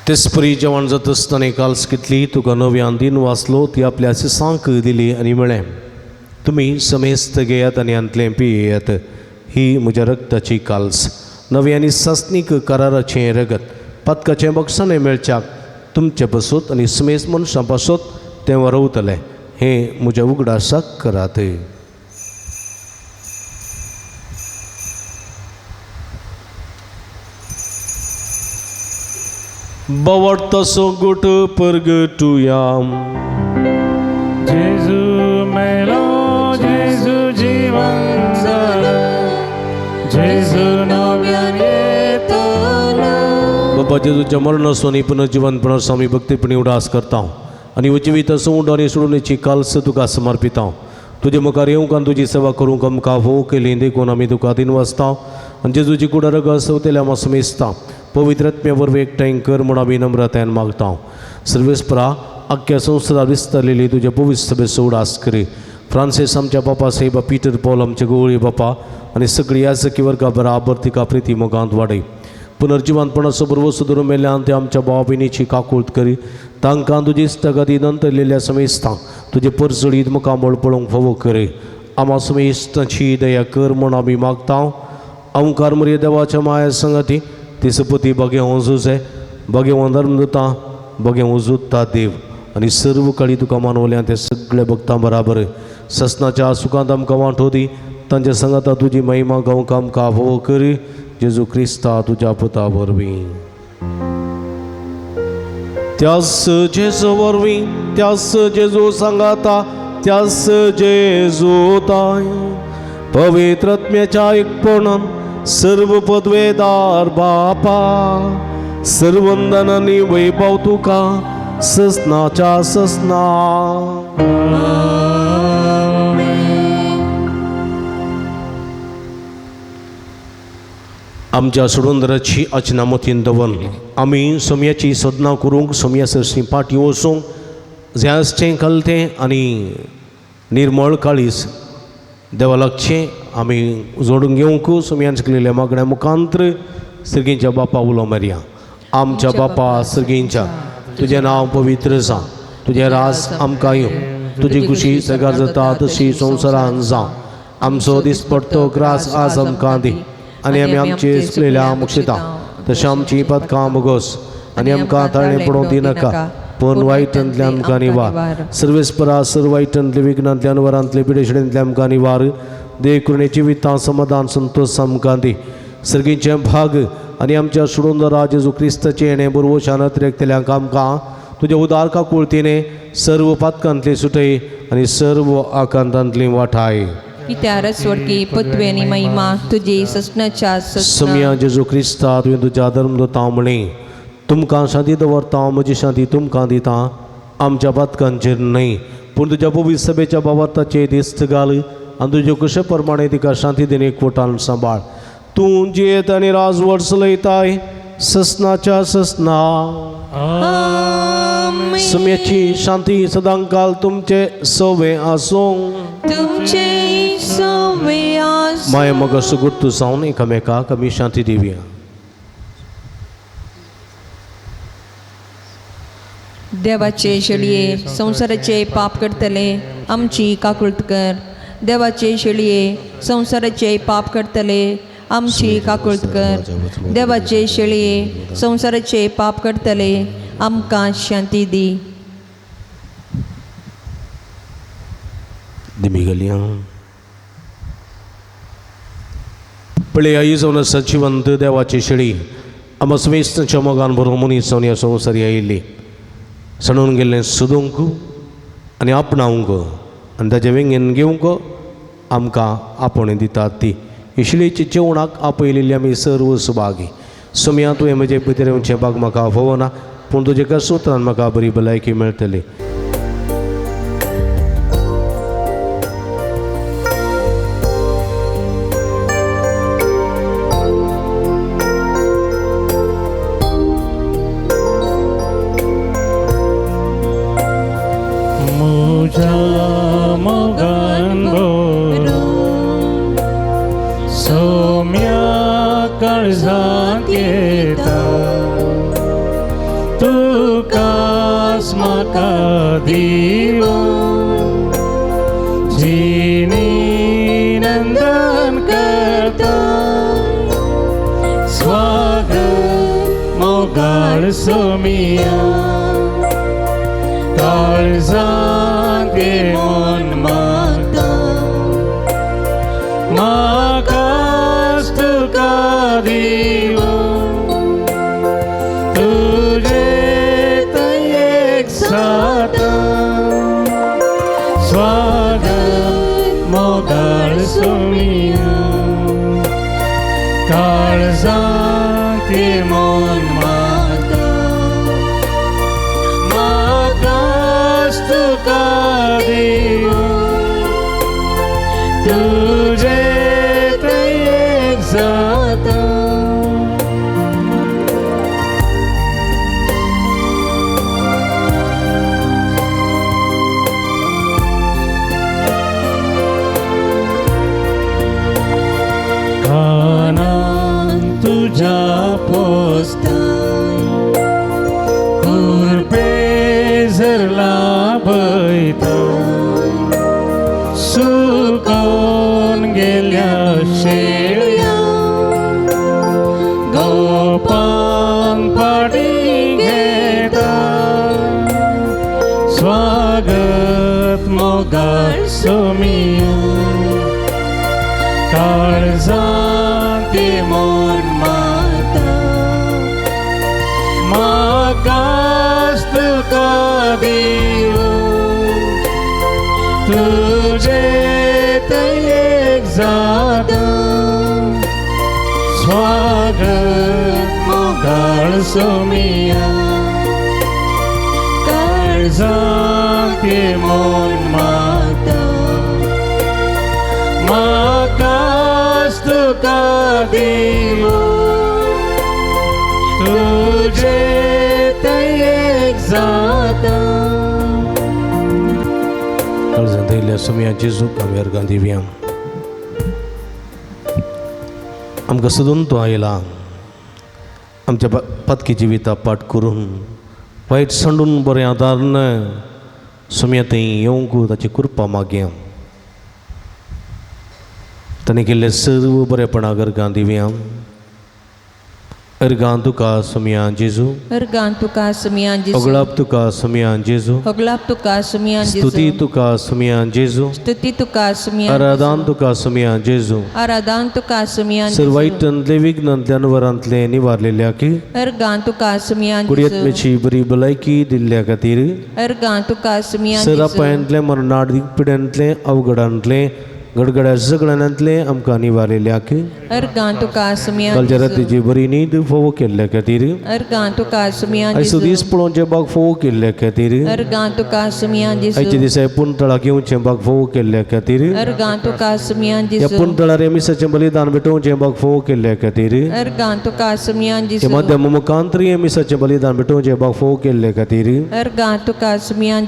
तेचपरी जेवण जाता आसतना काल्स कितली तुका नव्यान दिन वाचलो, ती आपल्या सांक दिली आनी म्हळें, तुमी समेस्त घेयात आनी अंतलें पियेयात, ही म्हज्या रक्ताची काल्स, नव्यानी सस्नीक कराराचें रगत, पदकाचें बक्षणें मेळच्याक तुमचे पासत आनी समेस्त मनशां पासत तें वरवतलें, हें म्हज्या उगडासाक करात. बवडतसो गुट परगटुया. जेजू मेलो, जेजू जीवन जालो, जेजू नव्यान येतलो. बाबा जेजूच्या मरणासोनी पुनर्जीवनपणास आमी भक्तीपणी उडास करता आनी जिवीत सोड आनी सोडूनची काल्स तुका समर्पिता. तुजे मुखार येवंक आनी तुजी सेवा करूंक आमकां भोव केली देखून आमी तुका दिन वाचता आनी जेजूची कुडारग सवतेल्या आमी समेजता. पवित्रत्म्या वरवीं एकठांय कर म्हूण आमी नम्रतायेन मागता. सर्वेस्परा आख्ख्या संवसारात विस्तारलेली तुज्या पवित्र सभेचो उडास करी. फ्रांसीस आमच्या बापा सेबा, पीटर पॉल आमचे गोवळी बापा आनी सगळी याजकी वर्गा बराबर तिका प्रिती मोगांत वाडय. पुनर्जीवनपणाचो बरोबर सुदरून मेल्यान ते आमच्या भावा भयणीची काकूळट करी. तांकां तुजी इश्टगादी नंतरलेल्या समेस्तां तुजे परसडीत मुखामळ पळोवंक फावो करी. आम्हा समेस्तांची दया कर म्हूण आमी मागता. ओंकार मरिय देवाच्या माया संगती तिसपती बगे ओंजुजे बगे धर्मदूता बगे उजुत्ता देव आनी सर्व काळी तुका मानवल्या त्या सगळ्या भक्तां बराबर ससनाच्या सुखांत आमकां वांटो दी. तांच्या संगता तुजी महिमा गावंक आमकां फावो करी. जेजू क्रिस्ता तुज्या पुता वरवीं, त्यास जेजू वरवीं, त्यास जेजू सांगाता, त्यास जेजू ताय पवित्रत्म्याच्या एकपणान सर्व पदवेदार बापा, सर्वंदन आनी वैभव तुका ससनाच्या ससना. आमच्या सुडोंदराची अचनामतीन दवन आमी सोम्याची सदना करूंक सोम्या सरशी पाटी वचूंक ज्यास्तें कलतें आनी निर्मळ काळीस देवा लागचें आमी जोडून घेवंक सोम्यान शिकलेल्या मागण्या मुखांत्र सर्गींच्या बापा उलो मारया. आमच्या बापा सर्गींच्या तुजें नांव पवित्र जावं, तुजें रास आमकां येवं, तुजी खुशी सगार जाता तशी संवसारान जावं. आमचो दिसपडटो ग्रास आज आमकां दी आनी आमी आमचे चुकलेल्या मुक्षिता तशें आमची पदकां बोगोस आनी आमकां ताळें पडोवंक दिनाका, पूण वायटांतल्यान आमकां निवार. सर्वेस्परा सर्व वायटांतले विघ्नांतल्यान वरांतले पिडेशडेंतल्यान आमकां निवार. देव करुणेची वितां समाधान संतोश आमकां दी. सर्गींचे भाग आनी आमच्या सुडोंदरा जेजू क्रिस्ताचे येणे बरोबर शानत रेखतल्यांक आमकां तुज्या उदार काकुळतीने सर्व पातकांतली सुटय आनी सर्व आकांतांतली वाठाय. कित्यार स्वर्गी पत्वे आनी महिमा तुजी ससनाच्या सम्या जेजू क्रिस्ता तुवें तुज्या धर्मदूतां म्हणी तुमकां शांती दवरता, म्हजी शांती तुमकां दिता. आमच्या पातकांचेर न्हय पूण तुज्या पवित्र सभेच्या बाबताचे दिस्त घाल आनी तुजे कशे प्रमाणे तिका शांती देणे एकवटान सांबाळ. तूं जियेत आनी राजवट चलयताय ससनाच्या ससना. सम्याची शांती सदांकाल तुमचे सवे आसूं. तुमचे सवे आसूं. माय मग सुगुर्तू जावन एकामेकाक आमी शांती दिवया. देवाचे शेळये संसाराचे पाप करतले आमची काकुळट कर. देवाचे शेळये संसाराचे पाप करतले आमची काकुळट कर. देवाचे शेळये संसाराचे पाप करतले आमकां शांती दी. दिमिगलियां पळय आई जावन सचिवंत देवाची शेळी आमकां समेस्तांच्या मोगान बरो मनीस जावन ह्या संवसारी आयिल्ली. सणून गेल्लें सोदूंक आनी आपणावंक आनी ताचे वेंगेन घेवंक आमकां आपण दितात ती इशलेचे जेवणाक आपयलेली आमी सर्व सुभागी सुमया तुवें म्हजे भितर येवचें भाग म्हाका फोव ना पूण तुजे एका सुत्रान म्हाका बरी भलायकी मेळटली म्हज्या मोगान बरो सोम्या काळजांत येता तुकाच म्हाका दिवो जिणी नंदन करता स्वागत मोगाळ सोमिया काळजांत घेवन मागता म्हाकाच तुका दिवो तुजे तयेक जाता स्वागत मोगाळ सोमिया काळजांत घेवन मागता म्हाकाच तुका दिवो तुजे तयेक जाता कानान तुझ्या पोस्तान कुरपे झरला बैता सुकोन गेल्या शेळया गोपान पाडी घेता स्वागत मोगाळ सोमिया काळजांत घेवन मागता म्हाकाच तुका दिवो तुजे तयेक जाता स्वागत मोगाळ सोमिया काळजांत घेवन मागता म्हाकाच तुका दिवो तुजे तयेक जाता काळजांत येयल्ल्या सुमया जेजूक आमी अर्गां दिवया आमकां सोदून तूं आयला आमच्या पत्की जिविता पाठ करून वायट सांडून बरें आदारण सुमया थंय येवंक ताची कृपा मागया ताणें केल्ले सर्व बरेपणाक अर्गां दिवया अर्गां तुका सुमया जेजू अर्गां तुका सुमया जेजू अगळाप तुका सुमया जेजू होगलाप तुका सुमया जेजू स्तुती तुका सुमया जेजू स्तुती तुका सुमया आराधन तुका सुमया जेजू आराधन तुका सुमया सर्वायतंतले विघ्नांतल्यान वरांतले निवारलेल्याक अर्गां तुका सुमया कुडयेत्मेची बरी भलायकी दिल्ल्या खातीर अर्गां तुका सुमया सरापायांतले मरणार्थीक पिड्यांतले अवघडांतले गडगड्या झगड्यांतले आमकां निवारलेल्याक अर्गां तुका सुमया कालच्या रातीची बरी न्हीद फोव केल्ल्या खातीर अर्गां तुका सुमया आयचो दीस पळोवचे भाग फोव केल्ल्या खातीर अर्गां तुका सुमया आयचे दिसा पुणतळाक येवचे भाग फोव केल्ल्या खातीर अर्गां तुका सुमया ह्या पुणतळार एमिसाचें बलिदान भेटोवचें भाग फोव केल्ल्या खातीर अर्गां तुका सुमया हे मध्यम मुखांतरी एमिसाचें बलिदान भेटोवचें भाग फोव केल्ल्या खातीर अर्गां तुका सुमया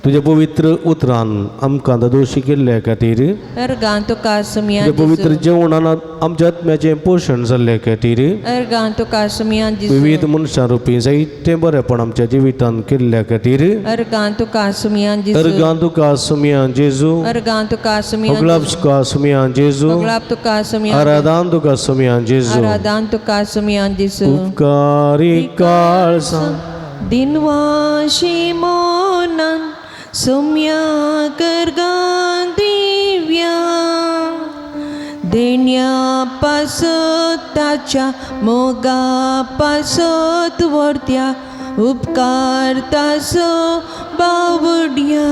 तुझ्या पवित्र उतरान आमकां दोशी केल्ल्या खातीर अर्गां तुका सुमया तुझ्या पवित्र जेवणान आमच्या आत्म्याचें पोशण जाल्ल्या खातीर अर्गां तुका सुमया विविध मनशां रुपी जायतें बरेपण आमच्या जिवितांत केल्ल्या खातीर अर्गां तुका सुमया अर्गां तुका सुमया जेजू अर्गां तुका सुमया अगलाप तुका सुमया जेजू होगलाप तुका सुमया आराधन तुका सुमया जेजू आराधन तुका सुमया उपकारी काळजां दिनवाशी मोनन सुम्या कर्गां दिव्या देण्या पासत ताच्या मोगा पासत वर्त्या उपकार तासो बावड्या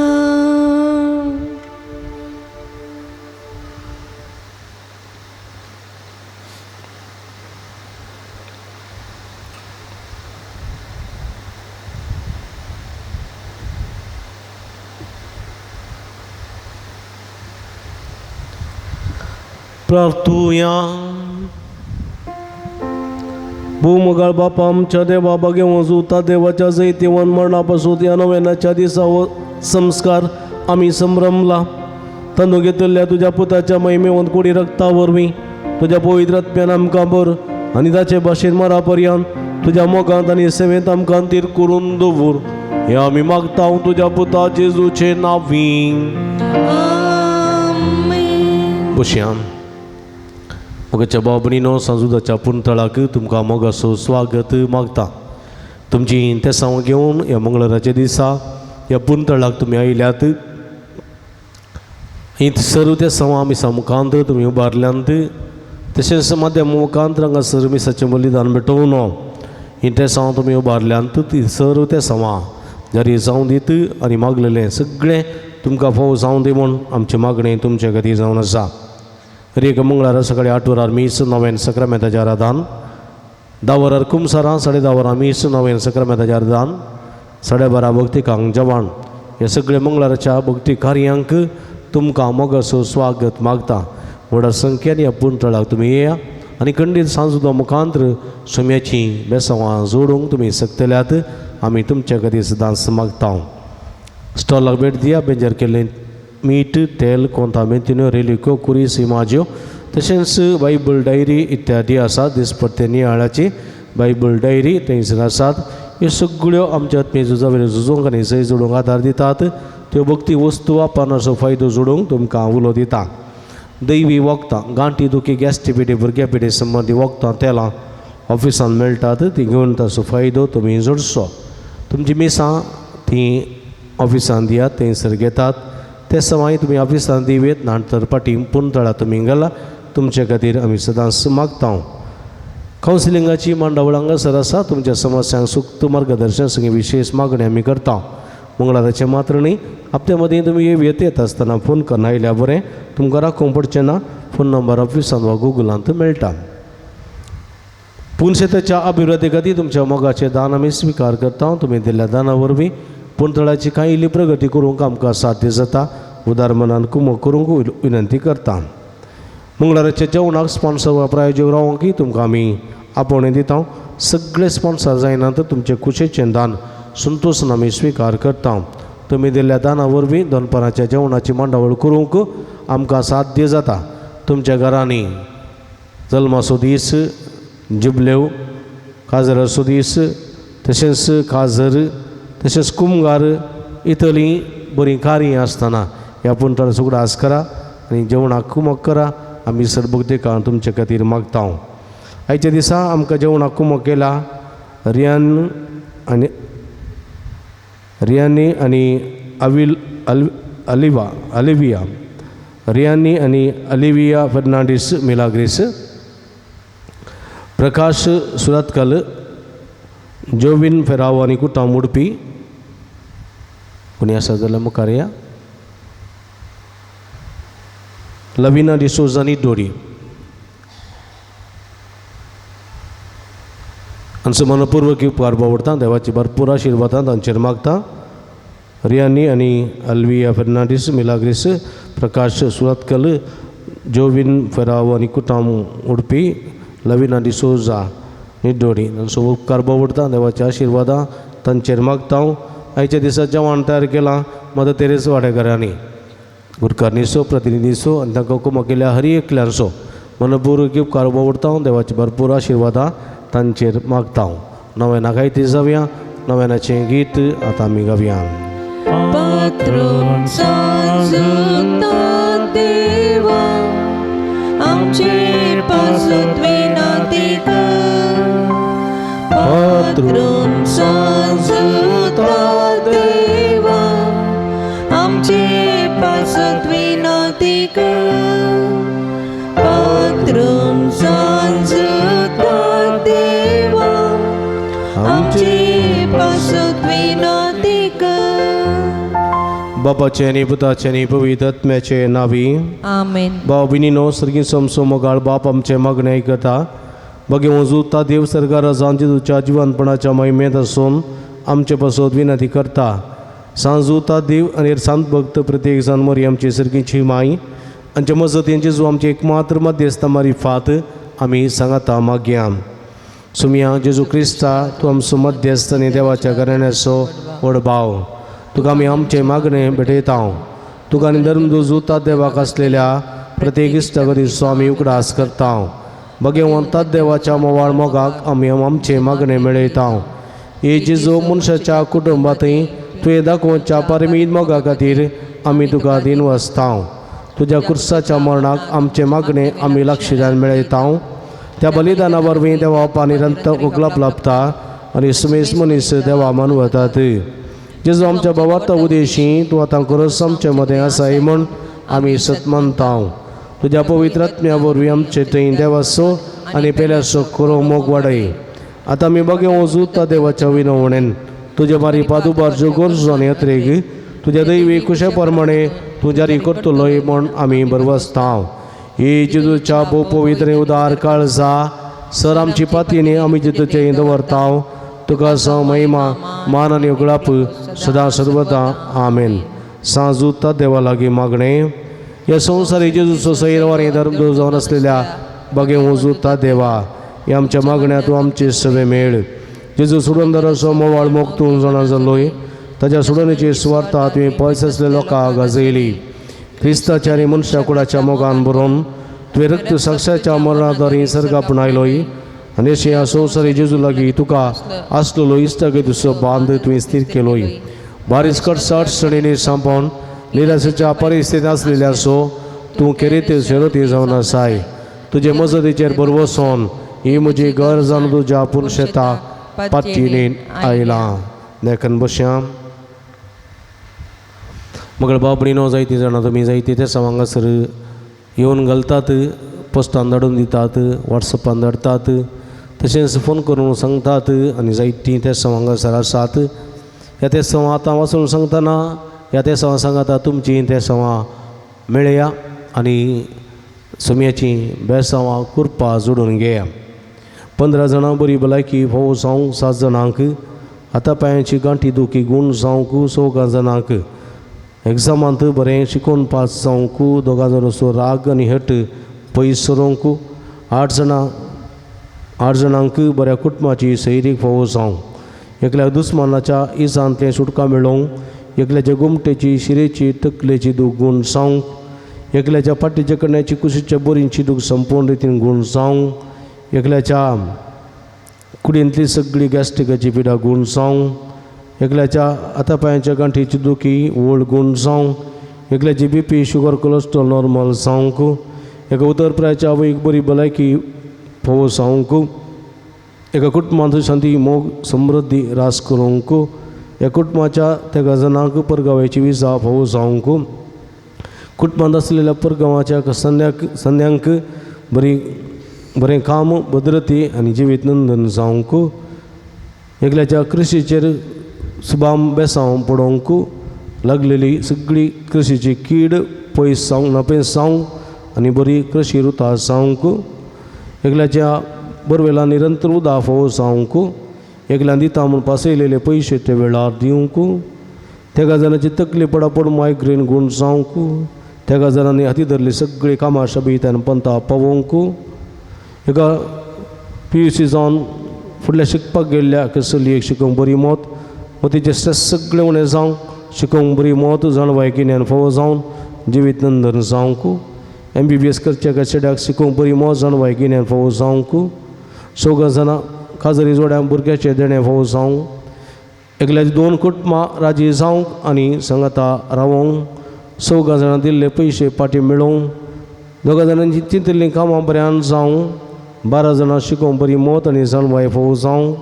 प्रार्थूया. भूमगाळ बापा आमच्या देवा बगे वजूता देवाच्या जैतेवन मरणापासून या नव्यानाच्या दिसावर संस्कार आम्ही संभ्रमला तांदूळ घेतलेल्या तुझ्या पुताच्या महिमेवंत कोडी रक्तावरवी तुझ्या पवित्र आत्म्यान आमकां बर आनी ताचे भाशेन मरापर्यंत तुझ्या मोगांत आनी सेवेंत आमकां तीर करून दवर हे आमी मागता तुझ्या पुता जेजूचे नांवी. पुश्यान मोगाच्या बाबणीनो सांजुदाच्या पुंतळाक तुमकां मोगाचो स्वागत मागता. तुमची ते सांव घेवन ह्या मंगळाराच्या दिसा ह्या पुंतळाक तुमी आयल्यात. हित सर्व त्या सांव आमी मुखांत तुमी उबारल्यांत तशेंच माध्यम मुखांत हांगासर मिसाचें बलिदान भेटोवन ही ते सांव तुमी उबारल्यांत ती सर्व त्या सांवा जरी जावं दीत आनी मागलेलें सगळें तुमकां फोव जावं दी म्हूण आमचें मागणें तुमचे खातीर जावन आसा. एक मंगळारा सकाळी 8 वरार मीस 9 सक्रामेंताचें आराधन 10 वरार कुमसारां 10:30 वरां मीस 9 सक्रामेंताचें आराधन 12:30 भक्तिकांक जेवण हे सगळे मंगळाराच्या भक्ती कार्यांक तुमकां मोगाचो स्वागत मागता. व्हड संख्येन ह्या पुंतळाक तुमी येया आनी खंडीत सांजुदा मुखांत्र सोम्याची बेसांवां जोडूंक तुमी सकतल्यात आमी तुमच्या खातीर सदांच मागता. स्टॉलाक भेट दिया बेजार केल्लें मीठ तेल कोंता मेथ्यो रेलिको कुरी सिमाज्यो तशेंच बायबल डायरी इत्यादी आसात. दिसपट्टे नियाळाची बायबल डायरी थंयसर आसात. ह्यो सगळ्यो आमच्या आत्मीय झुजावेल्यो झुजोवंक आनी सय जोडूंक आदार दितात. त्यो भक्ती वस्तू वापरनाचो फायदो जोडूंक तुमकां उलो दिता. दैवी वखदां गांठी दुखी गॅस्ट्रिपिडी भुरग्या पिडी संबंदी वखदां तेलां ऑफिसान मेळटात ती घेवन ताचो फायदो तुमी जोडचो. तुमची मिसां ती ऑफिसान दियात थंयसर घेतात. ते सवाय तुमी ऑफिसान दिवेत नांतर पाटी पुंतळा तुमी गेला तुमचे खातीर आमी सदांच मागता. कावन्सिलिंगाची मांडावळ हांगासर आसा. तुमच्या समस्यांक सुक्त मार्गदर्शन सगळी विशेष मागणी आमी करता. मंगळाराचे मात्र न्ही हप्त्या मदीं तुमी येत आसतना फोन करून आयल्या बरें. तुमकां राखूंक पडचें ना. फोन नंबर ऑफिसान वा गुगलांत मेळटा. पुनशेताच्या अभिवृद्धी खातीर तुमच्या मोगाचें दान आमी स्विकार करता. तुमी दिल्ल्या दाना वरवीं पुंतळाची कांय इल्ली प्रगती करूंक आमकां साध्य जाता. उदार मनान कुमक करूंक विनंती करता. मंगळाराच्या जेवणाक स्पॉन्सर वा प्रायोजक रावंकय तुमकां आमी आपोवणें दिता. सगळे स्पॉन्सर जायनात तुमचे कुशेचें दान संतोषान आमी स्विकार करता. तुमी दिल्ल्या दाना वरवीं दनपाराच्या जेवणाची मांडावळ करूंक आमकां साध्य जाता. तुमच्या घरांनी जल्माचो दीस जुबलेव काजराचो दीस तशेंच काजर तशेंच कुमगार इतली बरीं कार्यां आसतना ह्या पुंतळ सुगडास करा आनी जेवणाक कुमक करा. आमी सरभक्तिकां तुमचे खातीर मागता. आयच्या दिसा आमकां जेवणाक कुमक केला रियानी आनी अलिविया फर्नांडीस मिलाग्रीस प्रकाश सुरतकल जोविन फेराव आनी कुटाम उडपी कोणी आसा जाल्यार मुखार या. लविना डिसोजानी डोरी हांचो मनपूर्वक उपकार बावडटा. देवाची भरपूर आशिर्वादां तांचेर मागता. रियानी आनी अल्विया फर्नांडीस मिलाग्रीस प्रकाश सुरतकल जोविन फेराव आनी कुटाम उडपी लविना डिसोजा निड्डोरी हांचो उपकार बावडटा. देवाच्या आशिर्वादां तांचेर मागता. आयच्या दिसा जेवण तयार केलां मदर तेरेस वाडेकारांनी गुरकारनीसो प्रतिनिधीसो आनी तांकां कुमक केल्या हर एकल्यांचो मनपूर्वक उपकार बावडटा. देवाची भरपूर आशिर्वादां तांचेर मागता. नव्याना खायती जावया. नव्यानाचें गीत आतां आमी गावया. पात्रून सांजुता देवा आमचेर पासत विनंती कर. पात्रून सांजुता देवा आमचेर पासत विनंती कर. पात्रून सांजुता देवा आमचेर पासत विनंती कर. बापाचे आनी पुताचे आनी पवित्र आत्म्याचे नांवी आमेन. भाव भयणीनो सर्गी समसो मोगाळ बाप आमचे मागणें आयकता. बगे वजूता देव सरकार जांचे तुच्या जिवंतपणाच्या महिमेंत आसून आमचे पासत विनंती करता. सांजुता देव आनी सांत भक्त प्रत्येक जाण मरी आमची सर्गीची माई आमच्या मजतींचे जो आमचे एकमात्र मध्यस्थ मारिफात आमी सांगाता मागया. सुमिया जेजू क्रिस्ता तूं आमचो मध्यस्थ आनी देवाच्या घराण्याचो व्हड भाव, तुका आमी आमचें मागणें भेटयता. तुका आनी धर्मदूत देवाक आसलेल्या प्रत्येक इश्टागतीचो आमी उकडास करता. भगवंतात देवाच्या मोवाळ मोगाक आमी आमचें मागणें मेळयता. हे जेजू मनशाच्या कुटुंबांतय तुवें दाखोवच्या परमीद मोगा खातीर आमी तुका दिनवसता. तुज्या कुर्साच्या मरणाक आमचें मागणें आमी लागशिल्ल्यान मेळयता. त्या बलिदाना वरवीं देवा पानी रंत उगलप लाभता आनी सुमेस मनीस देवा मानवतात. जेजू आमच्या भावार्थ उदेशी तूं आतां खरोच आमचे मदें आसाय म्हूण आमी सत मानता. तुज्या पवित्र आत्म्या वरवीं आमचे थंय देवाचो आनी पेल्याचो खरो मोग वाडय. आतां आमी बगेव जुता देवाच्या विनवणेन तुजे बारी पादुबारच्यो गरजो आनी यात्रेक तुज्या दैवी कुशे प्रमाणे तूं जारी करतलोय म्हूण आमी बरवसता. ही जेजूच्या भोव पवित्र उदार काळजा सर आमची पातयेनी आमी जेजूचे दवरता. तुका सो महिमा मान आनी उगडाप सदां सर्वदा आमेन. सांजुता देवा लागीं मागणें. ह्या संवसारी जेजूचो सैरवारी धर्म जावन आसलेल्या बगेव जुता देवा, हे आमच्या मागण्या तूं आमचे सवे मेळ. जेजू सुडंदराचो मोवाळ मोग तूं जाणा जालोय, ताच्या सुडणीची सुवार्ता तुवें पयस आसलेल्या लोकांक गाजयली. क्रिस्ताच्या आनी मनशा कुळाच्या मोगान बरोवन तुवें रक्त साक्षाच्या मरणाद्वारे सर्गापूण आयलोय आनी अशें ह्या संवसारी जेजू लागीं तुका आसलेलो इश्टागतीचो बांद तुवें स्थिर केलोय. बारीक कडसाट सडींनी सांपोवन निराशेच्या परिस्थितींत आसलेल्याचो तूं खेरीत शेरोती जावन आसाय. तुजे मजतीचेर बरवसोन ही म्हजी घर जावन तुज्या पुरुशेता पातयेन आयलां. देखून बश्या मगळ बाबडीनो जायतीं जाणां तुमी जायतीं त्या हांगासर येवन घालतात, पोस्टान धाडून दितात, वॉट्सॅपान धाडटात, तशेंच फोन करून सांगतात आनी जायतीं त्या हांगासर आसात. ह्या त्या आतां वचून सांगतना ह्या त्या सांगाता तुमची त्या मेळया आनी सुमयाची बेसांवां कुरपा जोडून घेया. 15 जाणां बरी भलायकी फोव जावंक, 7 जाणांक हाता पांयाची गांठी दुखी गूण जावंक, 16 जाणांक एग्जामांत बरें शिकून पास जावंक, 2 जाणांचो राग आनी हट पयस सरोंक, 8 जाणांक बऱ्या कुटुंबाची सैरीक फोव जावंक, एकल्या दुस्मानाच्या इजांतलें सुटका मेळोवंक, एकल्याच्या गुमटेची शिरेची तकलेची दूख गूण जावंक, एकल्याच्या पाटीच्या कण्याची कुशीच्या बोरींची दूख संपूर्ण रितीन गूण जावंक, एकल्याच्या कुडींतली सगळी गॅस्ट्रिकाची पिडा गूण जावंक, एकल्याच्या हातापांयाच्या गांठीची दुखी व्हड गूण जावंक, एकल्याची BP शुगर कोलेस्ट्रॉल नॉर्मल जावंक, एका उदरपुराच्या आवयक बरी भलायकी फोव जावंक, एका कुटुंबांत शांती मोग समृद्धी रास करूंक, ह्या कुटुंबाच्या त्या जाणांक परगांवाची विजा फोव जावंक, कुटुंबांत आसलेल्या परगांवाच्या संध्यांक बरें काम भद्रती आनी जिवीत नंदन जावंक, एकल्याच्या कृशीचेर सुबाम बेसांव पडोवंक, लागलेली सगळी कृशीची कीड पयस जावंक, नापेस जावंक आनी बरी कृशी रुतां जावंक, एकल्याच्या बरवेला निरंतर उदक फोव जावंक, एकल्यान दिता म्हूण पासयलेले पयशे ते वेळार दिवंक, त्या जाणांची तकली पडापड मायग्रेन गूण जावंक, त्या जाणांनी हाती धरली सगळीं कामां शाबीतान पंता पावोवंक, एका PUC जावन फुडल्या शिकपाक गेल्ल्या चलयेक शिकोवंक बरी मोत, मतीचें स्ट्रेस सगळें उणें जावंक, शिकोवंक बरी मोत जाणवायकीन फोव जावन जिवीत नंदन जावंक, MBBS करच्या एका चेड्याक शिकोवंक बरी मोत जाणवायकीन फोव जावंक, 16 जाणां काजरी जोड्या भुरग्याचे देणे फोव जावंक, एकल्याची 2 कुटुंबां राजी जावंक आनी सांगाता रावंक, 16 जाणां दिल्ले पयशे पाटी मेळोवंक, 2 जाणांची चिंतिल्लीं कामां बऱ्यान जावंक, 12 जाणां शिकोवंक बरी मोत आनी जाणवाय फोव जावंक,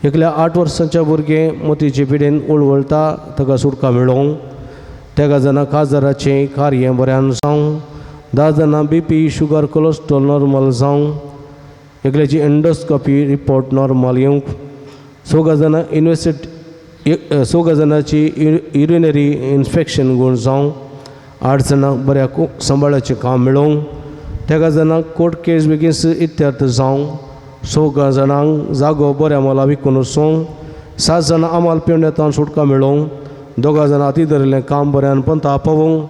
एकल्या 8 वर्सांच्या भुरगें मतीचे पिडेन उळवळटा ताका सुटका मेळोवंक, त्या जाणां काजाराचें कार्य बऱ्यान जावंक, 10 जाणां BP शुगर कोलेस्ट्रॉल नॉर्मल जावंक, एकल्याची एंडोस्कोपी रिपोर्ट नॉर्मल येवंक, 16 जाणां 16 जाणांची युरिनरी इन्फेक्शन गूण जावंक, 8 जाणां बऱ्या सांबाळाचें काम मेळोवंक, त्या जाणांक कोर्ट केस बेगीन इत्यार्थ जावंक, 16 जाणांक जागो बऱ्या मोला विकून वचोंक, 7 जाणां आमाल पेवण्यातान सुटका मेळोवंक, 2 जाणां हाती धरिल्लें काम बऱ्यान पंता पावोवंक,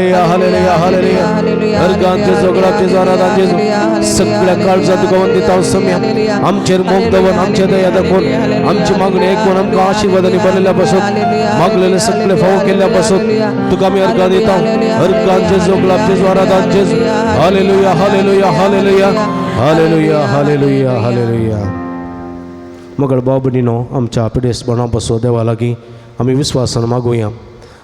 हालेलुया हालेलुया हालेलुया अर्गांचे जोगळाचे जारादांचे सगळ्या काळजात तुका वंदित हांव सम्या आमचेर मोग दवन आमचे दया दाखोवन आमची मागणी ऐकून आमकां आशिर्वादांनी भरलेल्या पासून मागलेले सगळे फावो केल्ल्या पासून तुका आमी अर्गां दिता अर्गांचे जोगळाचे जारादांचे hallelujah hallelujah hallelujah hallelujah hallelujah hallelujah मगळ बाबडीनो आमच्या पिडेसपणा पासून देवा लागीं आमी विश्वासान मागुया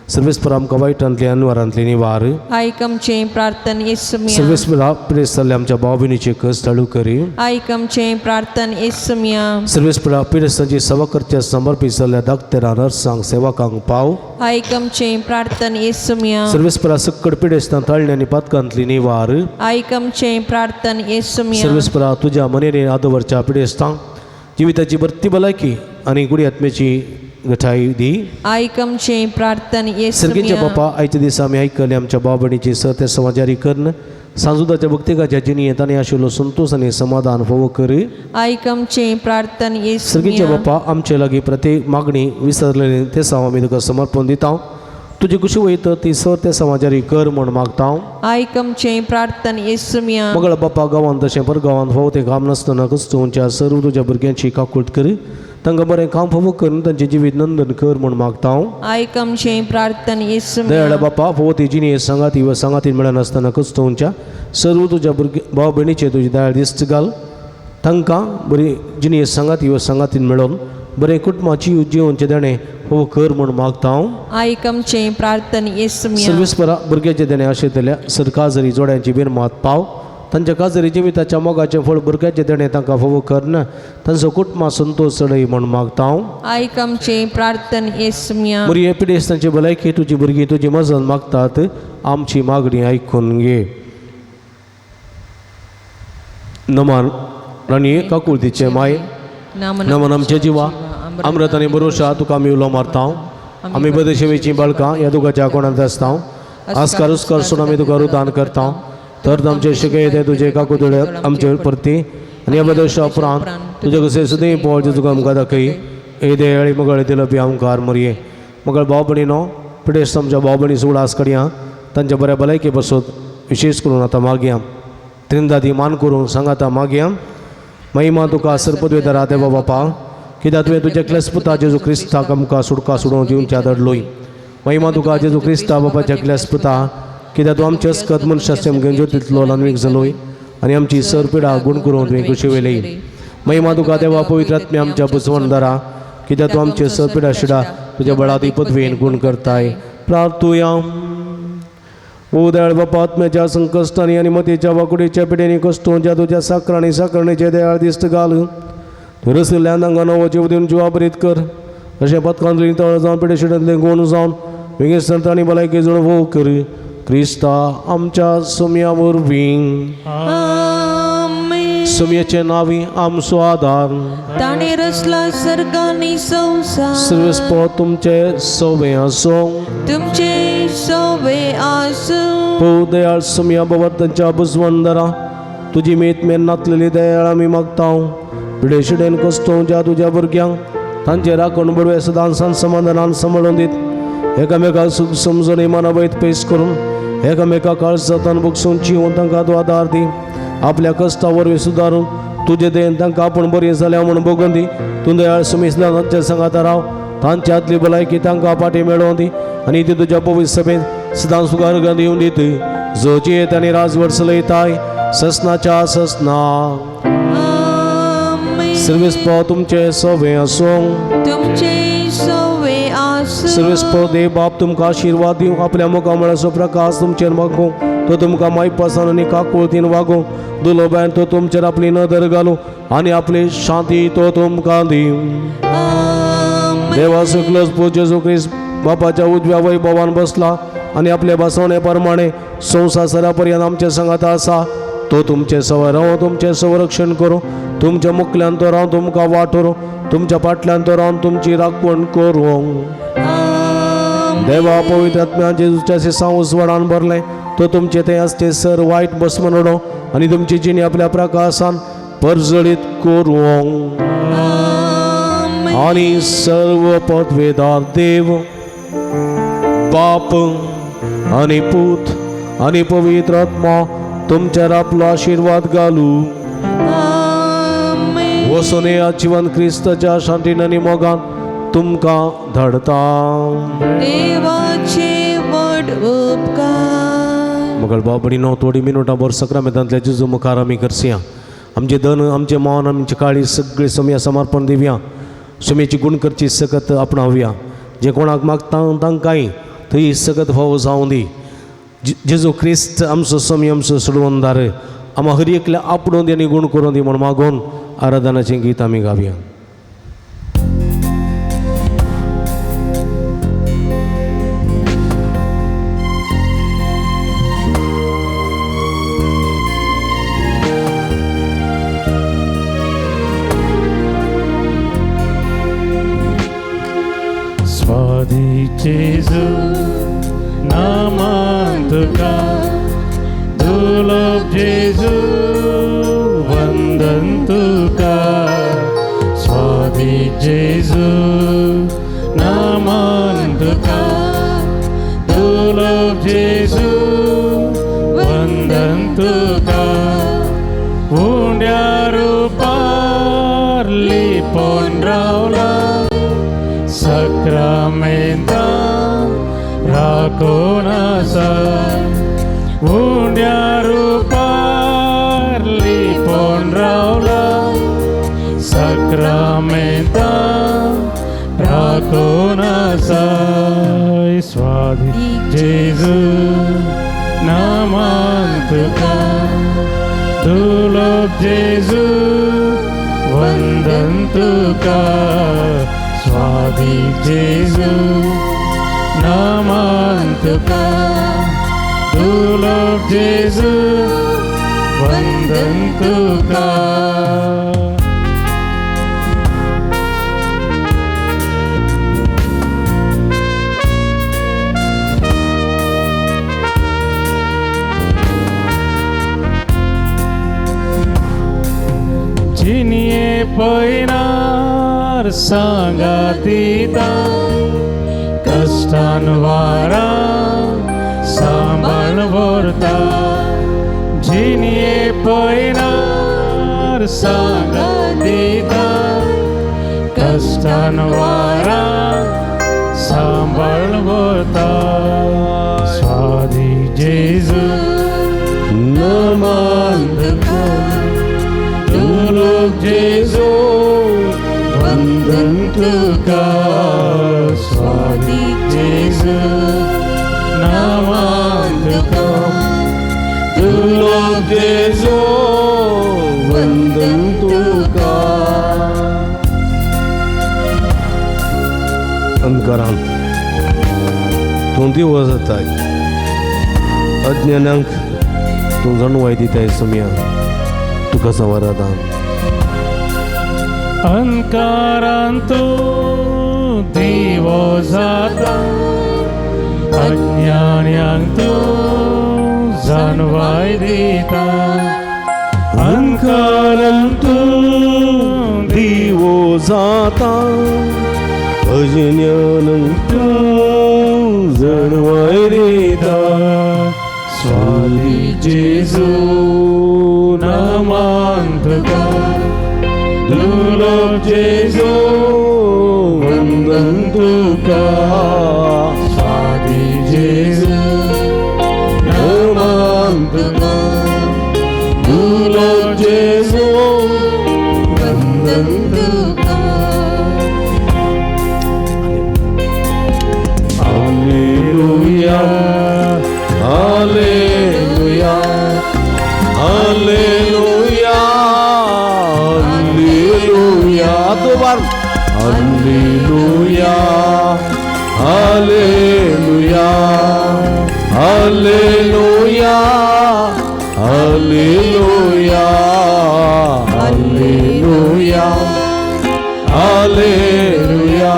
सर्वेस्पर आमकां वायटांतली अनवरांतली निवार आयकमचे प्रार्थन येसुमिया सर्वेस्परा पिडेस जाल्ले आमच्या भाव भयणीचे कस चालू करी आयकमचे प्रार्थन येसुमिया सर्वेस्परा पिडेसांची सेवा करच्या समर्पीत जाल्ल्या धाकटेरां नर्सांक सेवकांक पाव आयकमचे प्रार्थन येसुमिया सर्वेस्परा सकड पिडेस्तां ताळणी आनी पातकांतली निवार आयकमचे प्रार्थन येसुमिया सर्वेस्परा तुज्या मनेन आदवरच्या पिडेस्तांक जिविताची बरती भलायकी आनी गुडी आत्म्याची गठाई दी आयकमचे प्रार्थन सर्गीच्या येसुमिया बापा आयच्या दिसा आमी आयकले आमच्या बाबणीची सत्य समाजारी करन सांजुदाच्या भक्तिकाच्या जिणयेंत आनी आशिल्लो संतोष आनी समाधान फोव कर आयकमचे प्रार्थन सर्गीच्या येसुमिया बापा आमचे लागीं प्रत्येक मागणी विसरलेली ते साव आमी तुका समर्पण दिता तुजी कुशी वयत ती सत्य समाजारी कर म्हण मागता आयकमचे प्रार्थन येसुमिया मगळ बापा गांवांत तशें परगांवांत फोव ते काम नासतना कस्तूंच्या सर्व तुज्या भुरग्यांची काकूट कर तांकां बरें काम फोव करून तांचे जिवीत नंदन कर म्हण मागता आयकमचे प्रार्थन येसुमिया दयाळ्या बापा फोव ती जिणी सांगाती व सांगातीन मेळना आसतना कस्तूंच्या सर्व तुज्या भाव भयणीचे तुजी दयाळ दिश्ट घाल तांकां बरी जिणी सांगाती व सांगातीन मेळोन बरें कुटुंबाची जिवनचे देणे हो कर म्हण मागता आयकमचे प्रार्थन येसुमिया सर्वेस्परा भुरग्याचे देणे आशिल्ल्या सरकाजरी जोड्यांची बिरमात पाव तांच्या काजरी जिविताच्या मोगाचें फळ भुरग्याचे देणे तांकां फोव करना तांचो कुटुंबा संतोष चडय म्हण मागता आयकमचे प्रार्थन येसुमिया बरी एपिडेस्तांची भलायकी तुजी भुरगीं तुजी मजत मागतात आमची मागणी आयकून घे नमान राणी काकुळतीचे माय नमन आमचे जिवा अमृत आनी भरोशा तुका आमी उलो मारता आमी बदेशेवेची बाळकां ह्या दुखाच्या कोणांत आसता आस्कार उस्कार सुन आमी तुका रुदान करता तर आमचे शिकय ते तुजे काकुतळे आमचे परती आनी ह्या बदेशा उपरांत तुजे कशें सुदैव पळ तुका आमकां दाखय हे देळी मगळ दिलो बी आमकार मरये मगळ भाव भयणीनो पिडेस आमच्या भाव भयणी सुडास कडया तांच्या बऱ्या भलायके पासून विशेष करून आतां मागया त्रिंदादी मान करून सांगाता मागया महिमा तुका सरपदवेदारा देवा बापा कित्याक तुवें तुज्या क्लेस्पुता जेजू क्रिस्ताक आमकां सुडका सोडून दिवच्या धडलोय महिमा तुका जेजू क्रिस्ता बापाच्या क्लेस्पुता कित्याक तूं आमचे अस्कत मनशास्त्र घेवन ज्योतींतलो लानवीक जालोय आनी आमची सरपिडा गूण करून तुवें कुशी वेलय महिमा तुका देवा पवित्र आत्म्या आमच्या बुजवणदारा कित्याक तूं आमचे सरपिडा शिडा तुज्या बळादी पदवेन गूण करताय प्रार्थुया ओ दयाळ बापा आत्म्याच्या संकश्टांनी आनी मतीच्या वाकुडीच्या पिडेनी कश्टोवच्या तुज्या साकराणी साकरणीचे दयाळ दिश्ट घाल रसल्यान तांकां नवो जीव दिवन जिवाबरीत कर अशें पथकांतली तळ जावन पिडे शिड्यांतले गुण जावन वेगीस आनी भलायकी जोड भोव कर क्रिस्ता आमच्या सोम्या वरवीं सोम्याचे नावी आमचो आदार ताणे रचला सर्गांनी संसार सर्वेस्पो तुमचे सवे आसो तुमचे सवे आसो पो दयाळ सोम्या भवतांच्या बुजवणदारा तुजी मेत मेन नातलेली दयाळ आमी मागता पिडे शिडेन कस्तोवच्या तुज्या भुरग्यांक तांचे राखण बडवे सदांसान समाधानान सांबाळून दीत एकामेकाक सुख समजून इमानावयत पेस करून एकामेका काळजातान बुकसून जिवन तांकां तूं आदार दी आपल्या कश्टा वरवीं सुदारून तुजे देन तांकां आपूण बरी जाल्या म्हूण बगून दी तूं दयाळ सुमिसल्या तांच्या सांगाता राव तांच्या आतली भलायकी तांकां पाटी मेळोवन दी आनी ती तुज्या पवित्र सभेत सदां सुगार दिवन दीत जोची येत आनी राजवट चलयताय ससनाच्या ससना सर्वेस्पो तुमचे सवे आसूं तुमचे सवे आसो सर्वेस्पो देव बाप तुमकां आशिर्वाद दिवं आपल्या मुखामळाचो प्रकाश तुमचेर मागूं तो तुमकां मायपासान आनी काकुळतीन वागूं दुलोबायन तो तुमचेर आपली नदर घालूं आनी आपली शांती तो तुमकां दिवं देवा सकलच पो जेजू क्रिस्त बापाच्या उजव्या वैभवान बसला आनी आपले बसवणे प्रमाणे संवसारा पर्यंत आमचे सांगात आसा तो तुमचे सवय राव तुमचे संरक्षण करूं तुमच्या मुखल्यान तो राव तुमकां वाटोरूं तुमच्या फाटल्यान तो रावन तुमची राखण करूं देवा पवित्र आत्म्या जेजूच्या शिसा उजवाडान भरले तो तुमचे ते आसचे सर वायट बसमन उडो आनी तुमची जिणी आपल्या प्रकाशान परजळीत करूं आनी सर्व पदवेदार देव बाप आणि पूत आणि पवित्र आत्मा तुमच्यावर आपलो आशीर्वाद घालू आमेन. वसोने आजीवन क्रिस्ताच्या शांतीन आणि मोगान तुमकां धाडता. देवाचे व्हड उपकार. मुगल बाबडीनो थोडी मिनटां भर सक्रामेंतांतल्या जेजू मुखार आमी करसया. आमचे धन आमचे मान आमची काळी सगळे समया समर्पण दिवया. सुमेची गुण करची सकत आपणावया. जे कोणाक मागता तांकांय थंय सकत फावो जावं दी. जेजू क्रिस्त आमचो समय आमचो सोडवून दार आम्हा हर एकल्या आपणून दी आनी गुण करून दी म्हण मागून आराधनाचें गीत आमी गावया. स्वादी जेजू नामान तुका दुर्लभ जेजू वंदन तुका. स्वादी जेजू नामान तुका दुर्लभ जेजू वंदन तुका. उंड्या रूपार लिपोन रावला सक्रामेंता राखून आसा. उंड्या रूपार लिपोन रावला सक्रामेंता राखून आसा. स्वादी जेजू नामान तुका दुर्लभ जेजू वंदन तुका. स्वादी जेजू नामान तुका दुर्लभ जेजू वंदन तुका. जिनिये पयनार सांगातीता कष्टान वारा सांबाळ व्हरता. जिनिये पयनार सांगातीता कष्टान वारा सांबाळ व्हरता. स्वादी जेजू नामान तुका दुर्लभ जेजू वंदन तुका. स्वादी जेजू नामान तुका दुर्लभ जेजू वंदन तुका. अंकारांत तूं दिवो जाताय अज्ञानांक तूं जाणवाय दिताय समया तुका समाधान. अंकारांत तूं दिवो जाता अज्ञान्यांक तूं जाणवाय दिता. अंकारांत तूं दिवो जाता अज्ञानांक तूं जाणवाय दिता. स्वादी जेजू नामान तुका दुर्लभ जेजू वंदन तुका. स्वादी जेजू नामान तुका दुर्लभ जेजू वंदन तुका. हालेलुया हालेलुया हालेलुया हालेलुया. दोबार हालेलुया hallelujah hallelujah hallelujah hallelujah hallelujah